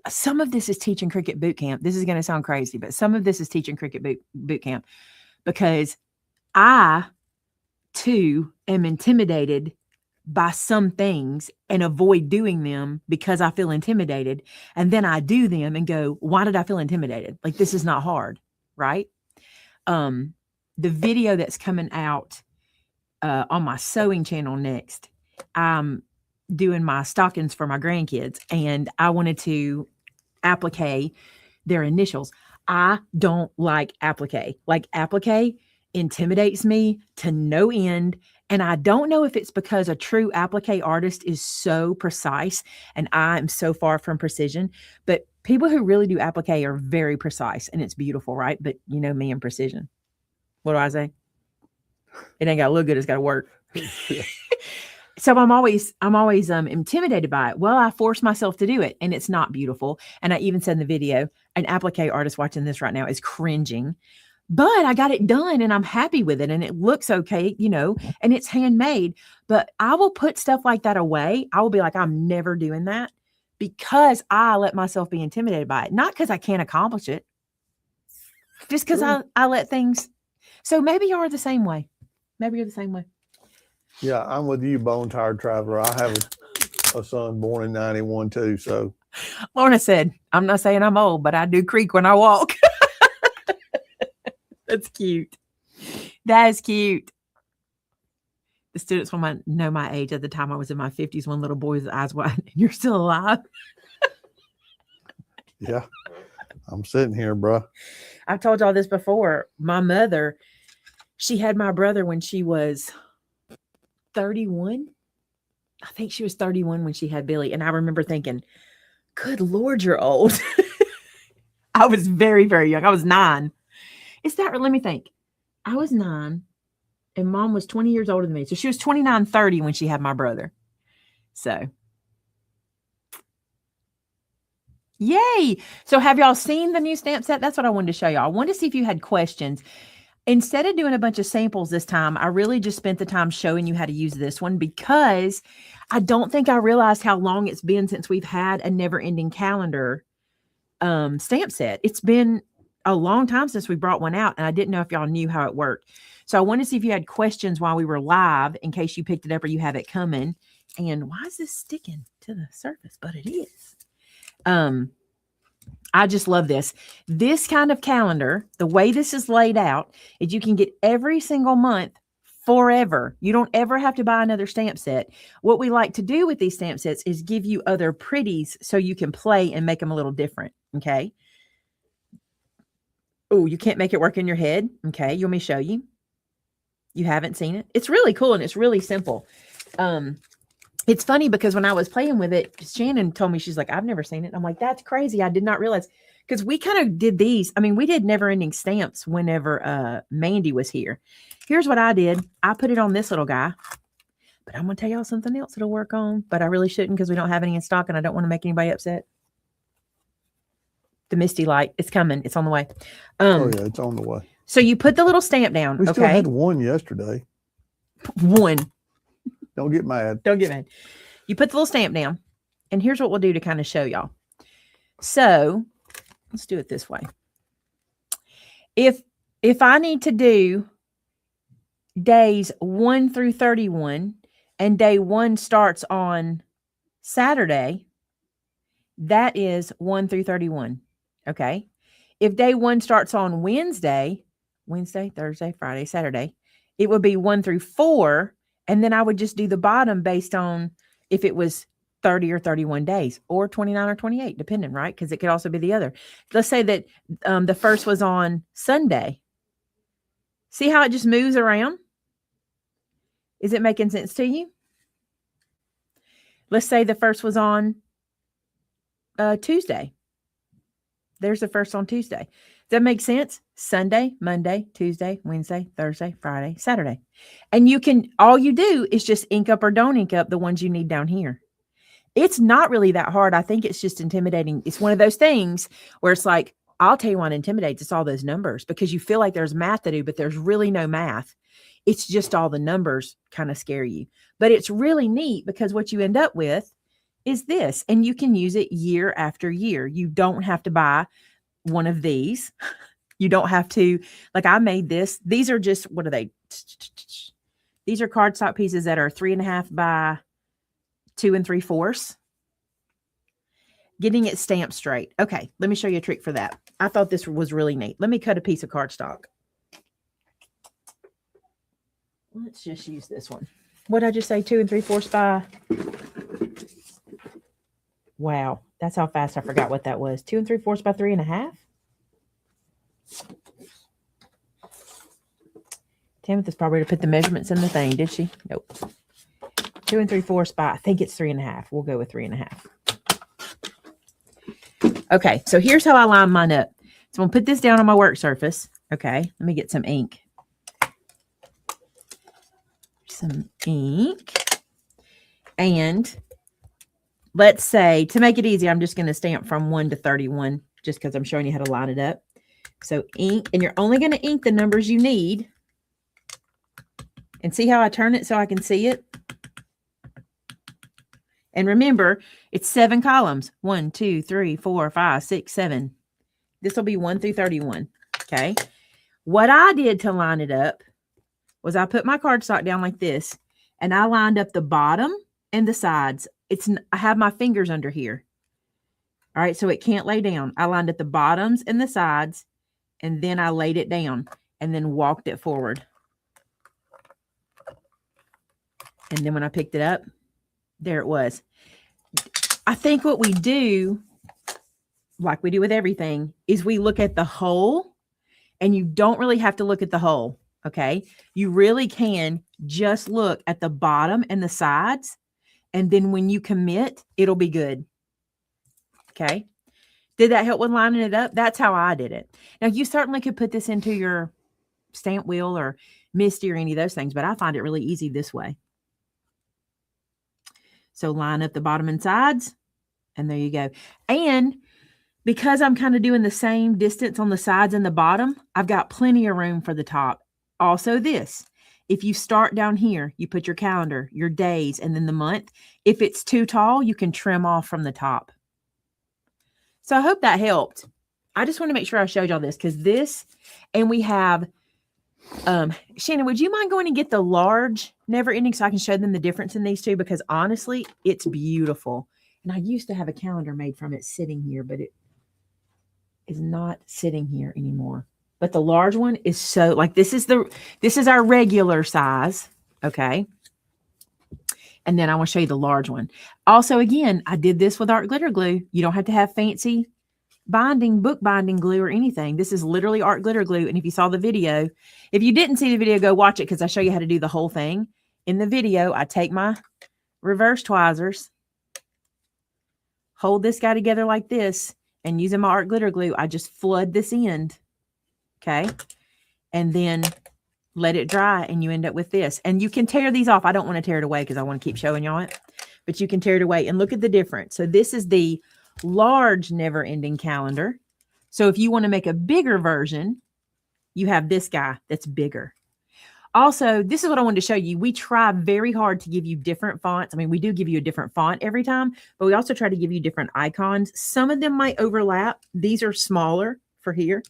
some of this is teaching cricket boot camp. This is going to sound crazy, but some of this is teaching cricket boot camp, because I too am intimidated by some things and avoid doing them because I feel intimidated. And then I do them and go, why did I feel intimidated? Like, this is not hard, right? The video that's coming out on my sewing channel next. I'm doing my stockings for my grandkids, and I wanted to applique their initials. I don't like applique. Like applique intimidates me to no end. And I don't know if it's because a true applique artist is so precise and I'm so far from precision, but people who really do applique are very precise and it's beautiful, right? But you know me and precision. What do I say? It ain't got to look good. It's got to work. So I'm always intimidated by it. Well, I force myself to do it and it's not beautiful. And I even said in the video, an applique artist watching this right now is cringing, but I got it done and I'm happy with it and it looks okay, you know, and it's handmade. But I will put stuff like that away. I will be like, I'm never doing that because I let myself be intimidated by it. Not because I can't accomplish it, just because I let things. So maybe you're the same way. Maybe you're the same way. Yeah, I'm with you, Bone Tired Traveler. I have a son born in 91 too. So Lorna said, I'm not saying I'm old, but I do creak when I walk. That's cute. That is cute. The students will know my age. At the time I was in my 50s, one little boy with his eyes wide. You're still alive? Yeah, I'm sitting here, bro. I've told y'all this before. My mother, she had my brother when she was 31. I think she was 31 when she had Billy. And I remember thinking, good Lord, you're old. I was very, very young. I was 9. Let me think. I was 9 and mom was 20 years older than me. So she was 29, 30 when she had my brother. So yay. So have y'all seen the new stamp set? That's what I wanted to show y'all. I wanted to see if you had questions. Instead of doing a bunch of samples this time, I really just spent the time showing you how to use this one because I don't think I realized how long it's been since we've had a never-ending calendar stamp set. It's been a long time since we brought one out, and I didn't know if y'all knew how it worked. So I wanted to see if you had questions while we were live in case you picked it up or you have it coming. And why is this sticking to the surface? But it is. I just love this. This kind of calendar, the way this is laid out, is you can get every single month forever. You don't ever have to buy another stamp set. What we like to do with these stamp sets is give you other pretties so you can play and make them a little different. Okay. Oh, you can't make it work in your head. Okay. You want me to show you? You haven't seen it? It's really cool and it's really simple. It's funny because when I was playing with it, Shannon told me, she's like, I've never seen it. I'm like, that's crazy. I did not realize, because we kind of did these. I mean, we did never ending stamps whenever Mandy was here. Here's what I did. I put it on this little guy, but I'm going to tell y'all something else it'll work on, but I really shouldn't because we don't have any in stock and I don't want to make anybody upset. The Misty Light. It's coming. It's on the way. Oh yeah, it's on the way. So you put the little stamp down. We still had one yesterday. One. Don't get mad. Don't get mad. You put the little stamp down. And here's what we'll do to kind of show y'all. So let's do it this way. If I need to do days 1 through 31 and day 1 starts on Saturday, that is 1 through 31. Okay. If day 1 starts on Wednesday, Thursday, Friday, Saturday, it would be 1 through 4. And then I would just do the bottom based on if it was 30 or 31 days or 29 or 28, depending, right? Because it could also be the other. Let's say that the first was on Sunday. See how it just moves around? Is it making sense to you? Let's say the first was on Tuesday. There's the first on Tuesday. Does that make sense? Sunday, Monday, Tuesday, Wednesday, Thursday, Friday, Saturday. And all you do is just ink up or don't ink up the ones you need down here. It's not really that hard. I think it's just intimidating. It's one of those things where it's like, I'll tell you what intimidates. It's all those numbers because you feel like there's math to do, but there's really no math. It's just all the numbers kind of scare you. But it's really neat because what you end up with is this, and you can use it year after year. You don't have to buy one of these. You don't have to, like I made this. These are just, what are they? These are cardstock pieces that are 3.5 by 2 3/4. Getting it stamped straight. Okay, let me show you a trick for that. I thought this was really neat. Let me cut a piece of cardstock. let's just use this one. What did I just say? 2 3/4 by. Wow, that's how fast I forgot what that was. 2 3/4 by 3.5. Tamitha's probably to put the measurements in the thing, did she? Nope. 2 3/4 by, I think it's 3.5. We'll go with 3.5. Okay, so here's how I line mine up. So I'm gonna put this down on my work surface. Okay, let me get some ink. And let's say, to make it easy, I'm just gonna stamp from 1 to 31, just because I'm showing you how to line it up. So ink, and you're only gonna ink the numbers you need. And see how I turn it so I can see it? And remember, it's 7 columns. 1, 2, 3, 4, 5, 6, 7. This will be 1 through 31. Okay. What I did to line it up was I put my cardstock down like this, and I lined up the bottom and the sides. I have my fingers under here. All right. So it can't lay down. I lined up the bottoms and the sides, and then I laid it down and then walked it forward. And then when I picked it up, there it was. I think what we do, like we do with everything, is we look at the whole, and you don't really have to look at the whole. Okay. You really can just look at the bottom and the sides. And then when you commit, it'll be good. Okay. Did that help with lining it up? That's how I did it. Now you certainly could put this into your stamp wheel or Misty or any of those things, but I find it really easy this way. So line up the bottom and sides, and there you go. And because I'm kind of doing the same distance on the sides and the bottom, I've got plenty of room for the top. Also this, if you start down here, you put your calendar, your days, and then the month. If it's too tall, you can trim off from the top. So I hope that helped. I just want to make sure I showed y'all this, because this, and we have, Shannon, would you mind going and get the large Never Ending so I can show them the difference in these two? Because honestly, it's beautiful. And I used to have a calendar made from it sitting here, but it is not sitting here anymore. But the large one is so, like, this is our regular size. Okay. And then I want to show you the large one. Also, again, I did this with art glitter glue. You don't have to have fancy book binding glue or anything. This is literally art glitter glue. And if you saw the video, if you didn't see the video, go watch it, because I show you how to do the whole thing. In the video, I take my reverse tweezers, hold this guy together like this, and using my art glitter glue, I just flood this end. Okay. And then let it dry, and you end up with this. And you can tear these off. I don't want to tear it away because I want to keep showing y'all it, but you can tear it away and look at the difference. So this is the large Never Ending calendar. So if you want to make a bigger version, you have this guy that's bigger. Also, this is what I wanted to show you. We try very hard to give you different fonts. I mean, we do give you a different font every time, but we also try to give you different icons. Some of them might overlap. These are smaller for here,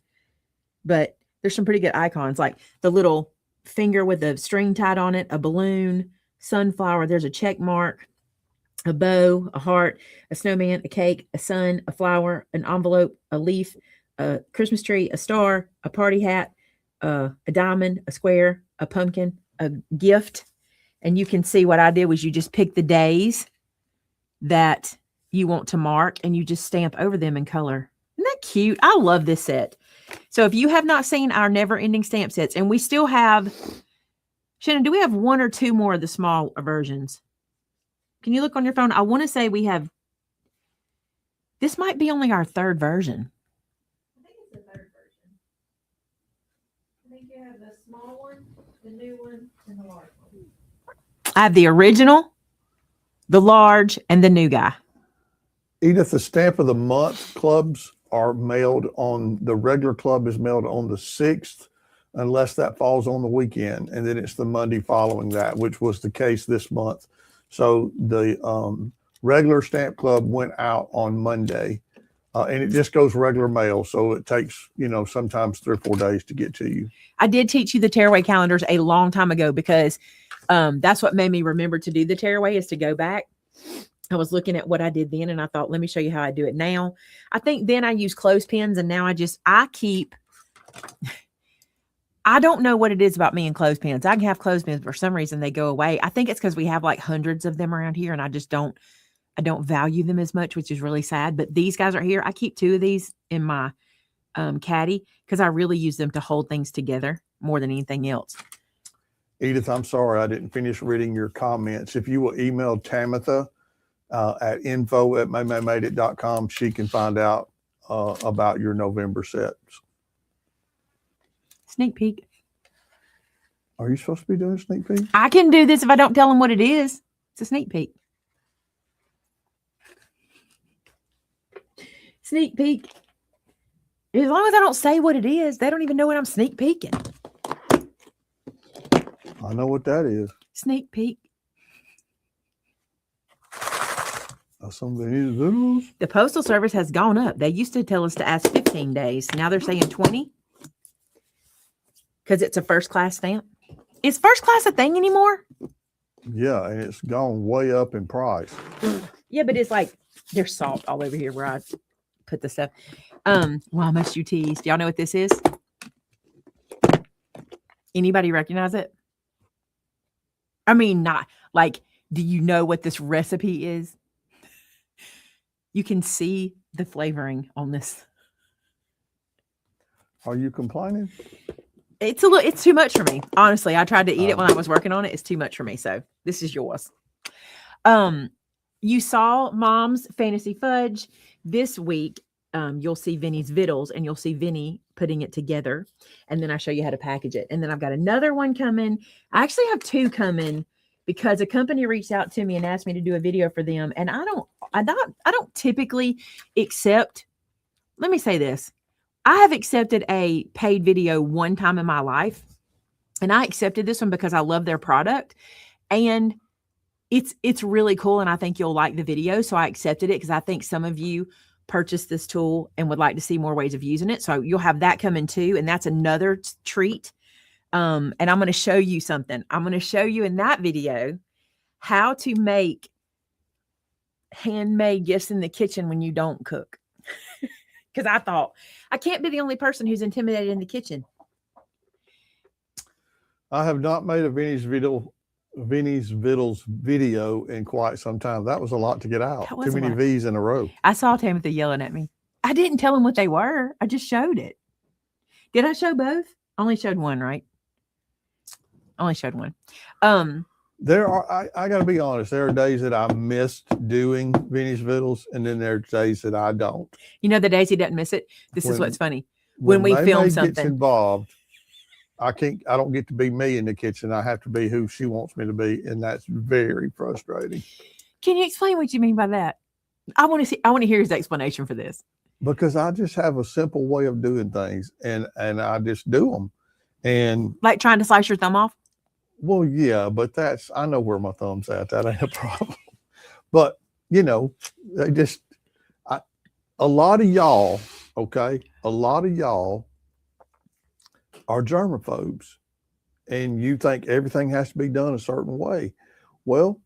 but there's some pretty good icons, like the little finger with a string tied on it, a balloon, sunflower. There's a check mark, a bow, a heart, a snowman, a cake, a sun, a flower, an envelope, a leaf, a Christmas tree, a star, a party hat, a diamond, a square, a pumpkin, a gift. And you can see what I did was you just pick the days that you want to mark, and you just stamp over them in color. Isn't that cute? I love this set. So if you have not seen our Never Ending stamp sets, and we still have, Shannon, do we have 1 or 2 more of the small versions? Can you look on your phone? I want to say we have, this might be only our 3rd version. I think it's the 3rd version. I think you have the small one, the new one, and the large one. I have the original, the large, and the new guy. Edith, the Stamp of the Month clubs are mailed on, the regular club is mailed on the 6th, unless that falls on the weekend. And then it's the Monday following that, which was the case this month. So the regular stamp club went out on Monday, and it just goes regular mail. So it takes, sometimes 3 or 4 days to get to you. I did teach you the tearaway calendars a long time ago, because that's what made me remember to do the tearaway, is to go back. I was looking at what I did then, and I thought, let me show you how I do it now. I think then I use clothespins, and now I keep I don't know what it is about me and clothespins. I can have clothespins, but for some reason they go away. I think it's because we have like hundreds of them around here, and I don't value them as much, which is really sad. But these guys are here. I keep 2 of these in my caddy because I really use them to hold things together more than anything else. Edith, I'm sorry I didn't finish reading your comments. If you will email Tamitha at info@maymaymadeit.com, she can find out about your November sets. Sneak peek. Are you supposed to be doing a sneak peek? I can do this if I don't tell them what it is. It's a sneak peek. Sneak peek. As long as I don't say what it is, they don't even know what I'm sneak peeking. I know what that is. Sneak peek. Some Vinnie's Vittles. The Postal Service has gone up. They used to tell us to ask 15 days. Now they're saying 20 because it's a first class stamp. Is first class a thing anymore? Yeah, and it's gone way up in price. Yeah, but it's like there's salt all over here where I put the stuff. Why must you tease? Do y'all know what this is? Anybody recognize it? I mean, not like, do you know what this recipe is? You can see the flavoring on this. Are you complaining? It's too much for me. Honestly, I tried to eat it when I was working on it. It's too much for me. So this is yours. You saw Mom's Fantasy Fudge this week. You'll see Vinny's Vittles, and you'll see Vinny putting it together. And then I show you how to package it. And then I've got another one coming. I actually have 2 coming because a company reached out to me and asked me to do a video for them. And I don't typically accept. Let me say this. I have accepted a paid video one time in my life, and I accepted this one because I love their product, and it's really cool, and I think you'll like the video. So I accepted it because I think some of you purchased this tool and would like to see more ways of using it. So you'll have that coming too, and that's another treat. And I'm going to show you something. I'm going to show you in that video how to make handmade gifts in the kitchen when you don't cook. Because I thought, I can't be the only person who's intimidated in the kitchen. I have not made a Vinny's Vittles video in quite some time. That was a lot to get out. Too many V's in a row. I saw Tamitha yelling at me. I didn't tell him what they were. I just showed it. Did I show both? Only showed one, right? Only showed one. There are, I got to be honest, there are days that I missed doing Vinny's Vittles, and then there are days that I don't. You know the days he doesn't miss it? This is what's funny. When we film something. Gets involved, I don't get to be me in the kitchen. I have to be who she wants me to be, and that's very frustrating. Can you explain what you mean by that? I want to hear his explanation for this. Because I just have a simple way of doing things, and I just do them. And like trying to slice your thumb off? Well, yeah, but I know where my thumb's at. That ain't a problem. But, you know, a lot of y'all, okay, a lot of y'all are germaphobes, and you think everything has to be done a certain way. Well,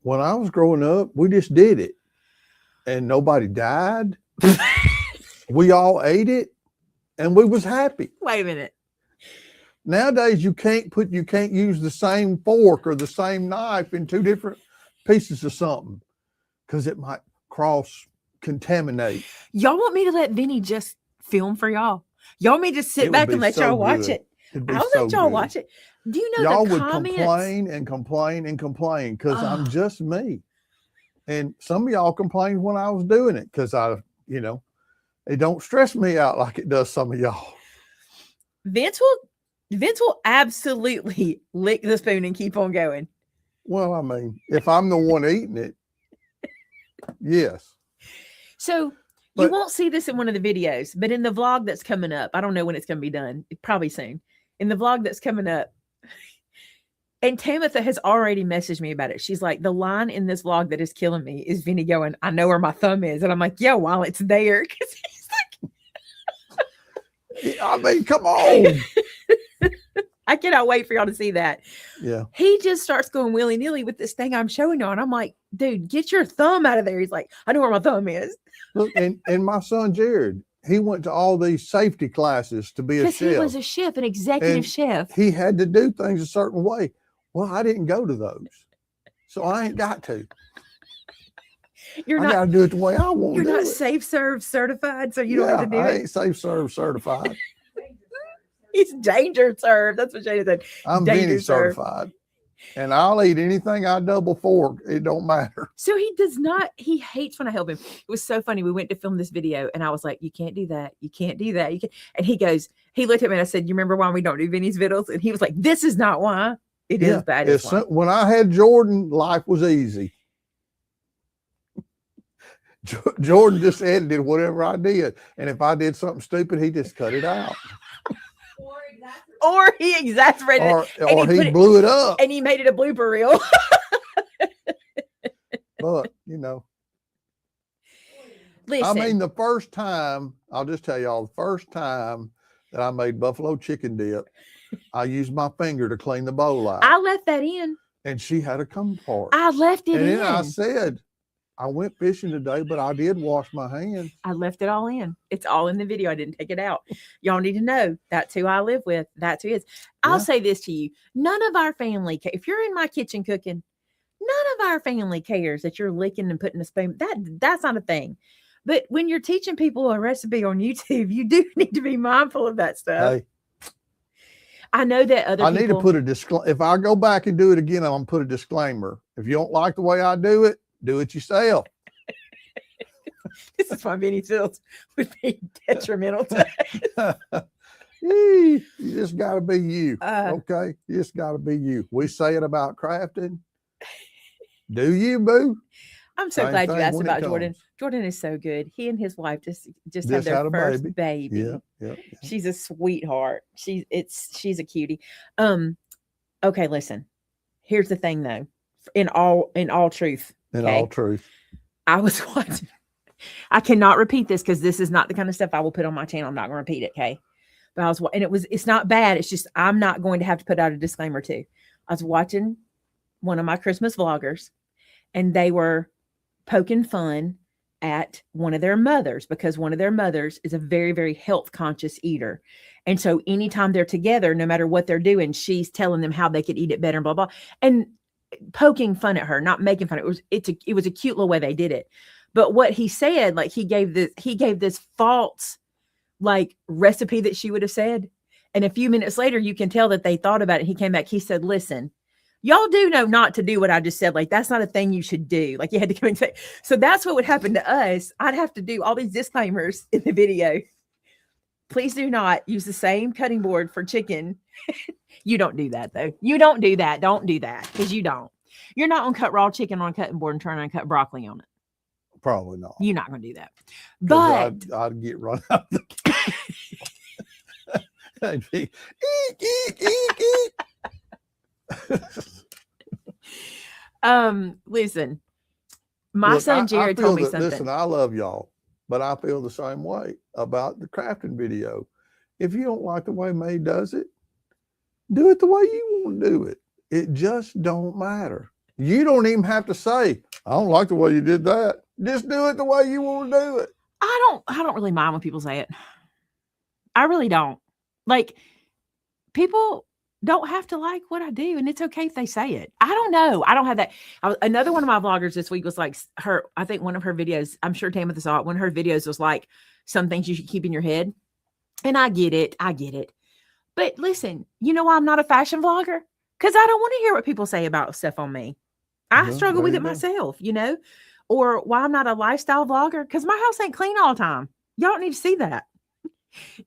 when I was growing up, we just did it, and nobody died. We all ate it, and we was happy. Wait a minute. Nowadays, you can't use the same fork or the same knife in 2 different pieces of something because it might cross-contaminate. Y'all want me to let Vinny just film for y'all? Y'all want me to just sit back and let y'all watch it? I'll let y'all watch it. Do you know y'all the would comments? complain and complain and complain because I'm just me. And some of y'all complained when I was doing it because it don't stress me out like it does some of y'all. Vince will absolutely lick the spoon and keep on going. Well, I mean, if I'm the one eating it, yes. So you won't see this in one of the videos, but in the vlog that's coming up, I don't know when it's going to be done. Probably soon. In the vlog that's coming up, and Tamitha has already messaged me about it. She's like, the line in this vlog that is killing me is Vinny going, I know where my thumb is. And I'm like, yeah, while it's there. Because he's like, I mean, come on. I cannot wait for y'all to see that. Yeah. He just starts going willy-nilly with this thing I'm showing y'all. And I'm like, dude, get your thumb out of there. He's like, I know where my thumb is. Look, and my son Jared, he went to all these safety classes to be a Because he was chef. a chef, an executive And chef. He had to do things a certain way. Well, I didn't go to those, so I ain't got to. You're I not. got to do it the way I want You're to do not it. safe serve certified, so you don't have to do I it. ain't safe serve certified. He's danger served. That's what Shana said. I'm Danger vintage served. certified, and I'll eat anything I double fork. It don't matter. So he does not. He hates when I help him. It was so funny. We went to film this video, and I was like, "You can't do that. You can't do that. You can't." And he goes. He looked at me and I said, "You remember why we don't do Vinny's videos?" And he was like, "This is not why. It is that is why." When I had Jordan, life was easy. Jordan just edited whatever I did, and if I did something stupid, he just cut it out, Or he exasperated it, or he blew it up. and he made it a blooper reel. But you know, Listen, I mean, the first time, I'll just tell y'all, the first time that I made buffalo chicken dip, I used my finger to clean the bowl out, I left that in. and she had to come apart. I left it And in. then I said, I went fishing today, but I did wash my hands. I left it all in. It's all in the video. I didn't take it out. Y'all need to know that's who I live with. That's who it is. I'll Yeah. say this to you. None of our family, if you're in my kitchen cooking, none of our family cares that you're licking and putting a spoon. That's not a thing. But when you're teaching people a recipe on YouTube, you do need to be mindful of that stuff. Hey, I know that other I people. need to put a disclaimer. If I go back and do it again, I'm going to put a disclaimer. If you don't like the way I do it yourself. This is why Benny Fields would be detrimental to You just got to be you. Uh, Okay? You just got to be you. We say it about crafting. Do you, boo? I'm so Same glad you thing asked when it about Jordan. comes. Jordan is so good. He and his wife just Just had their had a first baby. Yeah. She's a sweetheart. She's a cutie. Okay, listen. Here's the thing though. In all truth. In okay? all truth. I was watching. I cannot repeat this because this is not the kind of stuff I will put on my channel. I'm not going to repeat it, okay? But it's not bad. It's just I'm not going to have to put out a disclaimer too. I was watching one of my Christmas vloggers, and they were poking fun at one of their mothers because one of their mothers is a very, very health conscious eater. And so anytime they're together, no matter what they're doing, she's telling them how they could eat it better and blah, blah. And poking fun at her, not making fun. It was a cute little way they did it. But what he said, like he gave this false like recipe that she would have said. And a few minutes later, you can tell that they thought about it. He came back. He said, "Listen, y'all do know not to do what I just said. Like, that's not a thing you should do." Like, you had to come and say. So that's what would happen to us. I'd have to do all these disclaimers in the video. Please do not use the same cutting board for chicken. You don't do that, though. You don't do that. Don't do that because you don't. You're not going to cut raw chicken on a cutting board and turn around and cut broccoli on it. Probably not. You're not going to do that. 'Cause But I'd get run out of the I'd be, listen, my Look, son Jared told me something. Listen, I love y'all, but I feel the same way about the crafting video. If you don't like the way May does it, do it the way you want to do it. It just don't matter. You don't even have to say, "I don't like the way you did that." Just do it the way you want to do it. I don't really mind when people say it. I really don't. Like, people don't have to like what I do, and it's okay if they say it. I don't know. I don't have that. Another one of my vloggers this week was like I think one of her videos, I'm sure Tamitha saw it, one of her videos was like some things you should keep in your head. And I get it. But listen, you know why I'm not a fashion vlogger? Because I don't want to hear what people say about stuff on me. I struggle with it myself, you know? Or why I'm not a lifestyle vlogger? Because my house ain't clean all the time. Y'all don't need to see that.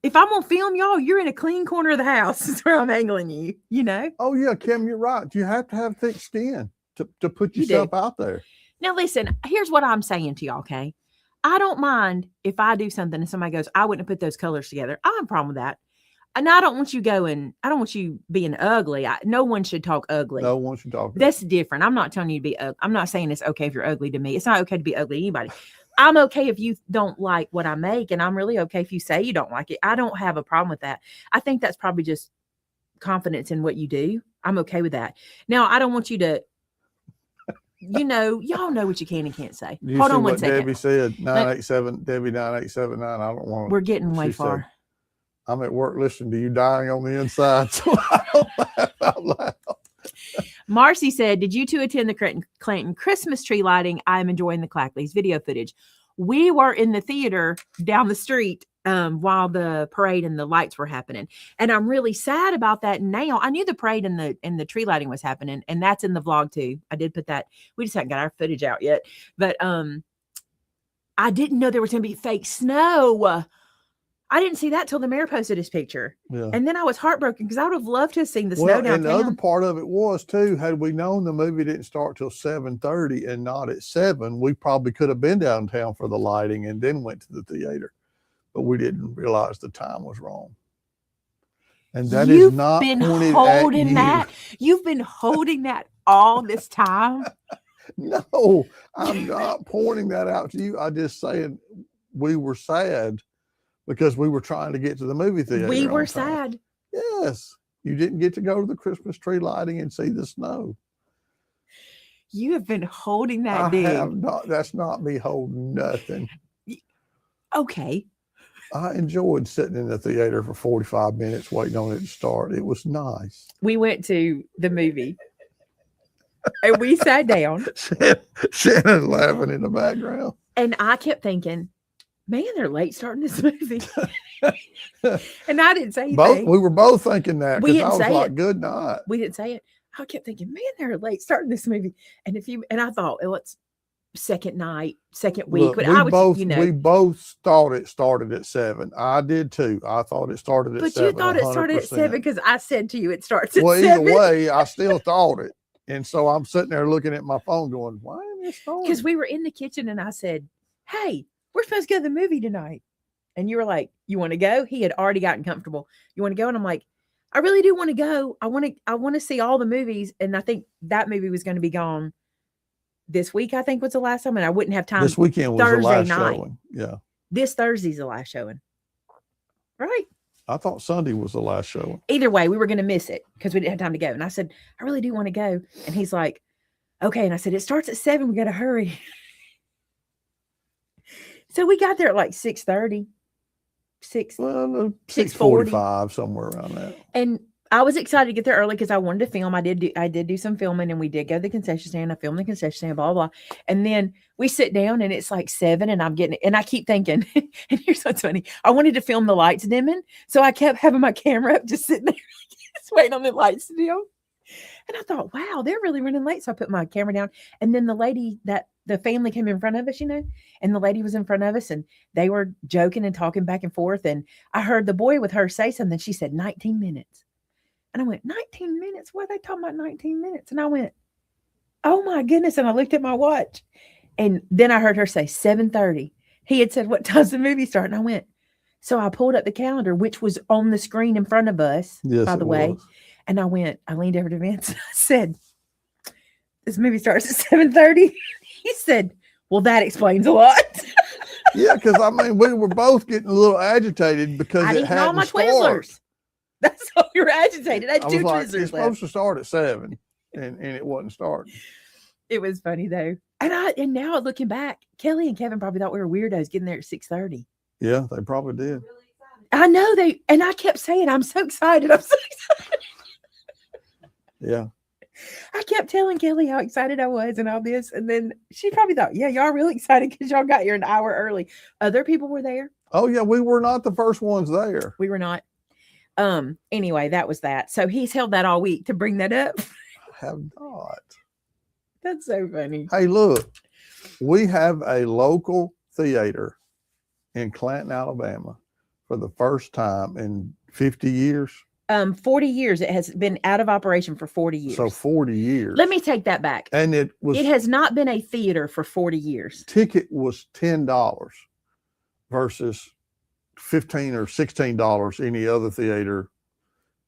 If I'm gonna film y'all, you're in a clean corner of the house. That's where I'm angling you, you know? Oh yeah, Kim, you're right. You have to have thick skin to put You do. yourself out there. Now listen, here's what I'm saying to y'all, okay? I don't mind if I do something and somebody goes, "I wouldn't have put those colors together." I have a problem with that. And I don't want you being ugly. No one should talk ugly. No one should talk. That's different. I'm not telling you to be ugly. I'm not saying it's okay if you're ugly to me. It's not okay to be ugly to anybody. I'm okay if you don't like what I make, and I'm really okay if you say you don't like it. I don't have a problem with that. I think that's probably just confidence in what you do. I'm okay with that. Now, I don't want you to y'all know what you can and can't say. You Hold see on one what second. Debbie said, 987, Debbie 9879. I don't want We're getting way she said, far. I'm at work listening to you dying on the inside, so I don't laugh out loud. Marcy said, did you two attend the Clanton Christmas tree lighting? I'm enjoying the Clackley's video footage. We were in the theater down the street while the parade and the lights were happening. And I'm really sad about that now. I knew the parade and the tree lighting was happening, and that's in the vlog too. I did put that. We just haven't got our footage out yet. But I didn't know there was going to be fake snow. I didn't see that till the mayor posted his picture. Yeah. And then I was heartbroken because I would have loved to have seen the snow Well, downtown. and the other part of it was too, had we known the movie didn't start till 7:30 and not at 7, we probably could have been downtown for the lighting and then went to the theater. But we didn't realize the time was wrong. And that is not pointed at you. You've been holding that all this time. No, I'm not pointing that out to you. I just saying we were sad because we were trying to get to the movie theater. We were on time. sad. Yes. You didn't get to go to the Christmas tree lighting and see the snow. You have been holding that I dig. have not. That's not me holding nothing. Okay. I enjoyed sitting in the theater for 45 minutes waiting on it to start. It was nice. We went to the movie and we sat down. Shannon laughing in the background. And I kept thinking, man, they're late starting this movie. And I didn't say anything. We were both thinking that We because I didn't was say like, it. good night. We didn't say it. I kept thinking, man, they're late starting this movie. And I thought, oh, it's second night, second week. Look, but we both thought it started at 7. I did too. I thought it started at 7. But you thought it started at 7 because I said to you it starts at 7. Well, either way, I still thought it. And so I'm sitting there looking at my phone going, why isn't it starting? Because we were in the kitchen and I said, hey, we're supposed to go to the movie tonight. And you were like, you want to go? He had already gotten comfortable. You want to go? And I'm like, I really do want to go. I want to see all the movies. And I think that movie was going to be gone this week, I think was the last time. And I wouldn't have time. This weekend was Thursday the last night. showing. Yeah. This Thursday's the last showing. Right. I thought Sunday was the last showing. Either way, we were going to miss it because we didn't have time to go. And I said, I really do want to go. And he's like, okay. And I said, it starts at 7. We got to hurry. So we got there at like 6:30. 6:45, somewhere around that. And I was excited to get there early because I wanted to film. I did do some filming, and we did go to the concession stand. I filmed the concession stand, blah, blah, blah. And then we sit down and it's like 7 and I'm getting it. And I keep thinking, and here's what's funny. I wanted to film the lights dimming. So I kept having my camera up, just sitting there, just waiting on the lights to dim. And I thought, wow, they're really running late. So I put my camera down. And then the lady the family came in front of us, and the lady was in front of us and they were joking and talking back and forth. And I heard the boy with her say something. She said, 19 minutes. And I went, 19 minutes? What are they talking about 19 minutes? And I went, oh my goodness. And I looked at my watch and then I heard her say 7:30. He had said, what time's the movie start? And I went, so I pulled up the calendar, which was on the screen in front of us, by the way. And I leaned over to Vince. I said, this movie starts at 7:30. He said, well, that explains a lot. Yeah, because I mean, we were both getting a little agitated because I it didn't know hadn't my started. Twizzlers. That's how you were agitated. I had I 2 was like, Twizzlers it's left. supposed to start at 7, and it wasn't starting. It was funny though. And now looking back, Kelly and Kevin probably thought we were weirdos getting there at 6:30. Yeah, they probably did. Really excited. I know and I kept saying, I'm so excited. I'm so excited. Yeah. I kept telling Kelly how excited I was and all this. And then she probably thought, yeah, y'all really excited because y'all got here an hour early. Other people were there. Oh yeah, we were not the first ones there. We were not. Anyway, that was that. So he's held that all week to bring that up. I have not. That's so funny. Hey, look, we have a local theater in Clanton, Alabama for the first time in 50 years. 40 years. It has been out of operation for 40 years. So 40 years. Let me take that back. And it has not been a theater for 40 years. Ticket was $10 versus $15 or $16 any other theater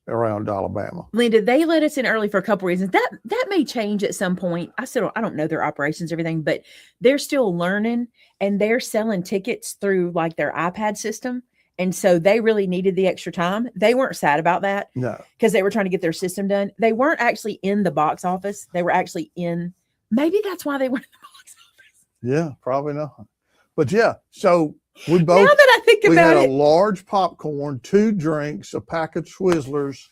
around Alabama. Linda, they let us in early for a couple reasons. That may change at some point. I don't know their operations, everything, but they're still learning and they're selling tickets through like their iPad system. And so they really needed the extra time. They weren't sad about that. No. Because they were trying to get their system done. They weren't actually in the box office. They were actually in Maybe that's why they were in the box office. Yeah, probably not. But yeah, so we Now both that I think we had about a it, large popcorn, 2 drinks, a pack of Twizzlers,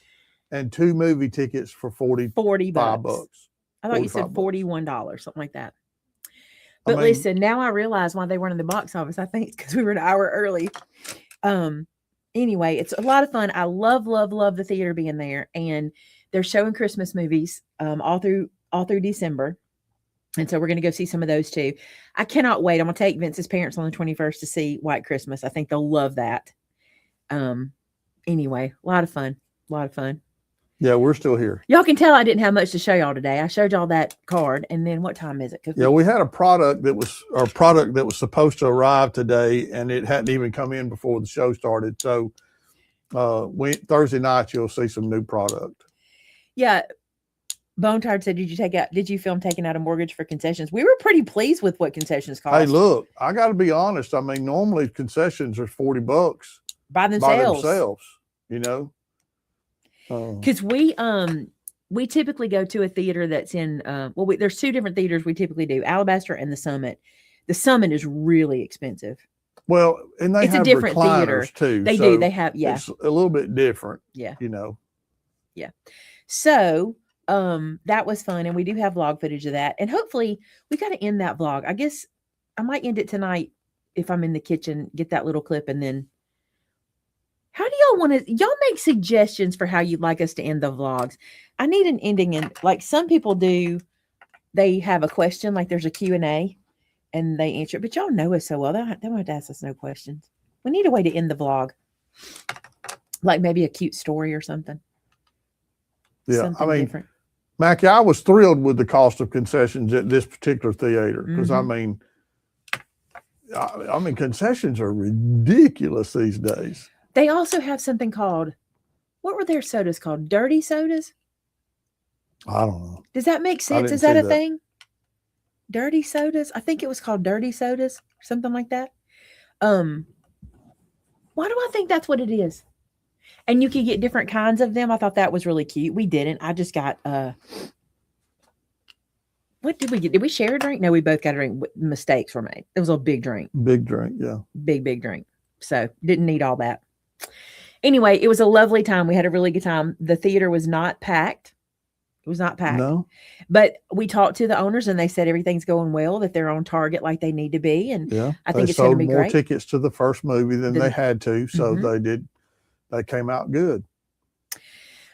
and 2 movie tickets for $45 $40. bucks. I thought you said $45. $41, something like that. I But mean, listen, now I realize why they weren't in the box office. I think it's because we were an hour early. Anyway, it's a lot of fun. I love the theater being there, and they're showing Christmas movies all through December. And so we're going to go see some of those too. I cannot wait. I'm going to take Vince's parents on the 21st to see White Christmas. I think they'll love that. Anyway, a lot of fun. yeah, we're still here. Y'all can tell I didn't have much to show y'all today. I showed y'all that card, and then what time is it? Yeah, we had a product that was supposed to arrive today, and it hadn't even come in before the show started. So Thursday night you'll see some new product. Yeah. Bone Tired said, did you film taking out a mortgage for concessions? We were pretty pleased with what concessions cost. Hey, look, I got to be honest. I mean, normally concessions are $40 by themselves. You know, because we typically go to a theater that's in there's 2 different theaters we typically do, Alabaster and the Summit. The Summit is really expensive. Well, and they It's a have different recliners theater. too. They so do. They have, yeah. It's a little bit different. Yeah. You know. Yeah. So that was fun, and we do have vlog footage of that. And hopefully we got to end that vlog. I guess I might end it tonight if I'm in the kitchen, get that little clip, and then how do y'all want to, y'all make suggestions for how you'd like us to end the vlogs. I need an ending, and like some people do, they have a question, like there's a Q&A and they answer it, but y'all know us so well. They don't have to ask us no questions. We need a way to end the vlog. Like maybe a cute story or something. Yeah. Something I mean, different. Mackie, I was thrilled with the cost of concessions at this particular theater because I mean, concessions are ridiculous these days. They also have something called, what were their sodas called? Dirty sodas? I don't know. Does that make sense? didn't Is that see a that. thing? Dirty sodas? I think it was called dirty sodas, something like that. Why do I think that's what it is? And you could get different kinds of them. I thought that was really cute. We didn't. I just got what did we get? Did we share a drink? No, we both got a drink. Mistakes were made. It was a big drink. Big drink, yeah. Big drink. So didn't need all that. Anyway, it was a lovely time. We had a really good time. The theater was not packed. It was not packed. No. But we talked to the owners, and they said everything's going well, that they're on target like they need to be. And Yeah. I think they it's going to sold be more great. tickets to the first movie than they had to. So Mhm. they came out good.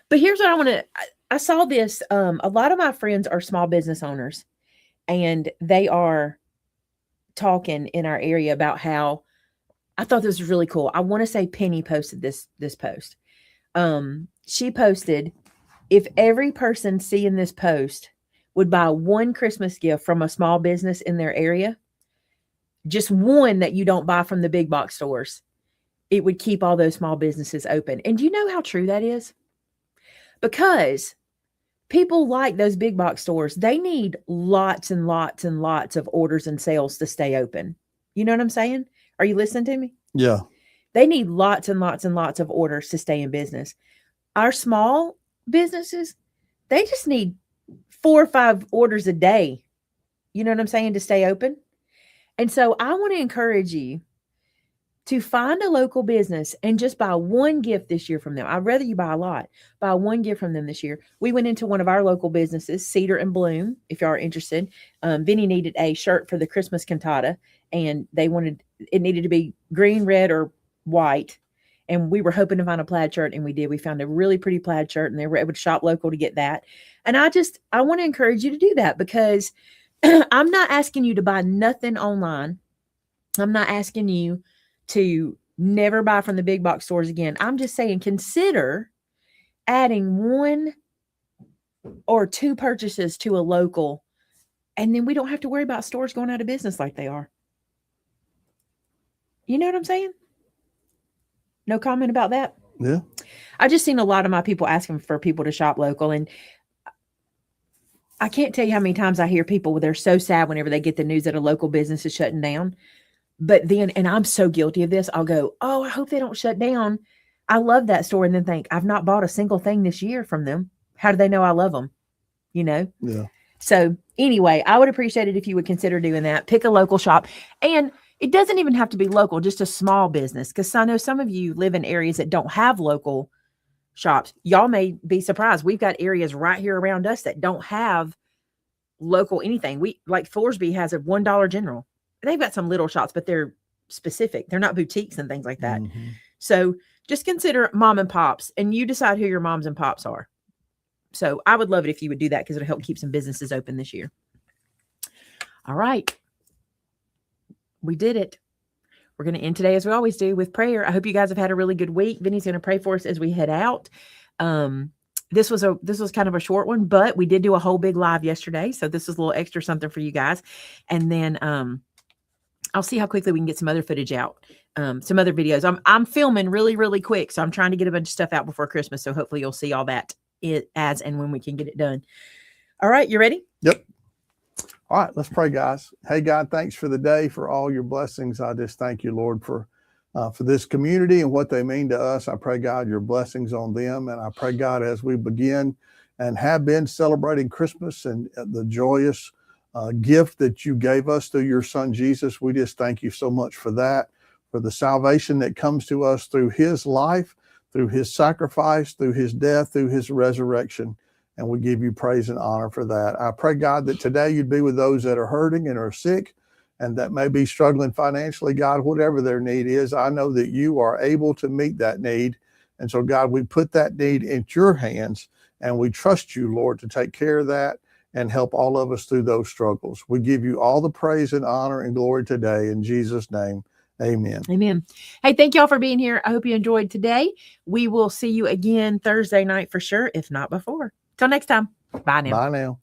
But here's what I want to, I saw this. A lot of my friends are small business owners, and they are talking in our area about how, I thought this was really cool. I want to say Penny posted this post. She posted, if every person seeing this post would buy one Christmas gift from a small business in their area, just one that you don't buy from the big box stores, it would keep all those small businesses open. And do you know how true that is? Because people like those big box stores, they need lots and lots and lots of orders and sales to stay open. You know what I'm saying? Are you listening to me? Yeah. They need lots and lots and lots of orders to stay in business. Our small businesses, they just need 4 or 5 orders a day. You know what I'm saying? To stay open. And so I want to encourage you to find a local business and just buy one gift this year from them. I'd rather you buy a lot. Buy one gift from them this year. We went into one of our local businesses, Cedar and Bloom, if y'all are interested. Vinny needed a shirt for the Christmas cantata, and it needed to be green, red, or white. And we were hoping to find a plaid shirt, and we did. We found a really pretty plaid shirt, and they were able to shop local to get that. And I want to encourage you to do that, because I'm not asking you to buy nothing online. I'm not asking you to never buy from the big box stores again. I'm just saying, consider adding 1 or 2 purchases to a local, and then we don't have to worry about stores going out of business like they are. You know what I'm saying? No comment about that? Yeah. I just seen a lot of my people asking for people to shop local, and I can't tell you how many times I hear people, they're so sad whenever they get the news that a local business is shutting down. But then, and I'm so guilty of this, I'll go, oh, I hope they don't shut down. I love that store, and then think, I've not bought a single thing this year from them. How do they know I love them? You know? Yeah. So Anyway, I would appreciate it if you would consider doing that. Pick a local shop. And it doesn't even have to be local, just a small business. Because I know some of you live in areas that don't have local shops. Y'all may be surprised. We've got areas right here around us that don't have local anything. We like Thorsby has a $1 General. They've got some little shops, but they're specific. They're not boutiques and things like that. Mhm. So just consider mom and pops, and you decide who your moms and pops are. So I would love it if you would do that, because it'll help keep some businesses open this year. All right. We did it. We're going to end today, as we always do, with prayer. I hope you guys have had a really good week. Vinny's going to pray for us as we head out. This was kind of a short one, but we did do a whole big live yesterday. So this is a little extra something for you guys. And then I'll see how quickly we can get some other footage out. Some other videos. I'm filming really, really quick. So I'm trying to get a bunch of stuff out before Christmas. So hopefully you'll see all that as and when we can get it done. All right. You ready? Yep. All right, let's pray, guys. Hey, God, thanks for the day, for all your blessings. I just thank you, Lord, for this community and what they mean to us. I pray, God, your blessings on them. And I pray, God, as we begin and have been celebrating Christmas and the joyous gift that you gave us through your son, Jesus, we just thank you so much for that, for the salvation that comes to us through his life, through his sacrifice, through his death, through his resurrection. And we give you praise and honor for that. I pray, God, that today you'd be with those that are hurting and are sick and that may be struggling financially. God, whatever their need is, I know that you are able to meet that need. And so, God, we put that need into your hands, and we trust you, Lord, to take care of that and help all of us through those struggles. We give you all the praise and honor and glory today. In Jesus' name, amen. Amen. Hey, thank y'all for being here. I hope you enjoyed today. We will see you again Thursday night for sure, if not before. Till next time. Bye now. Bye now.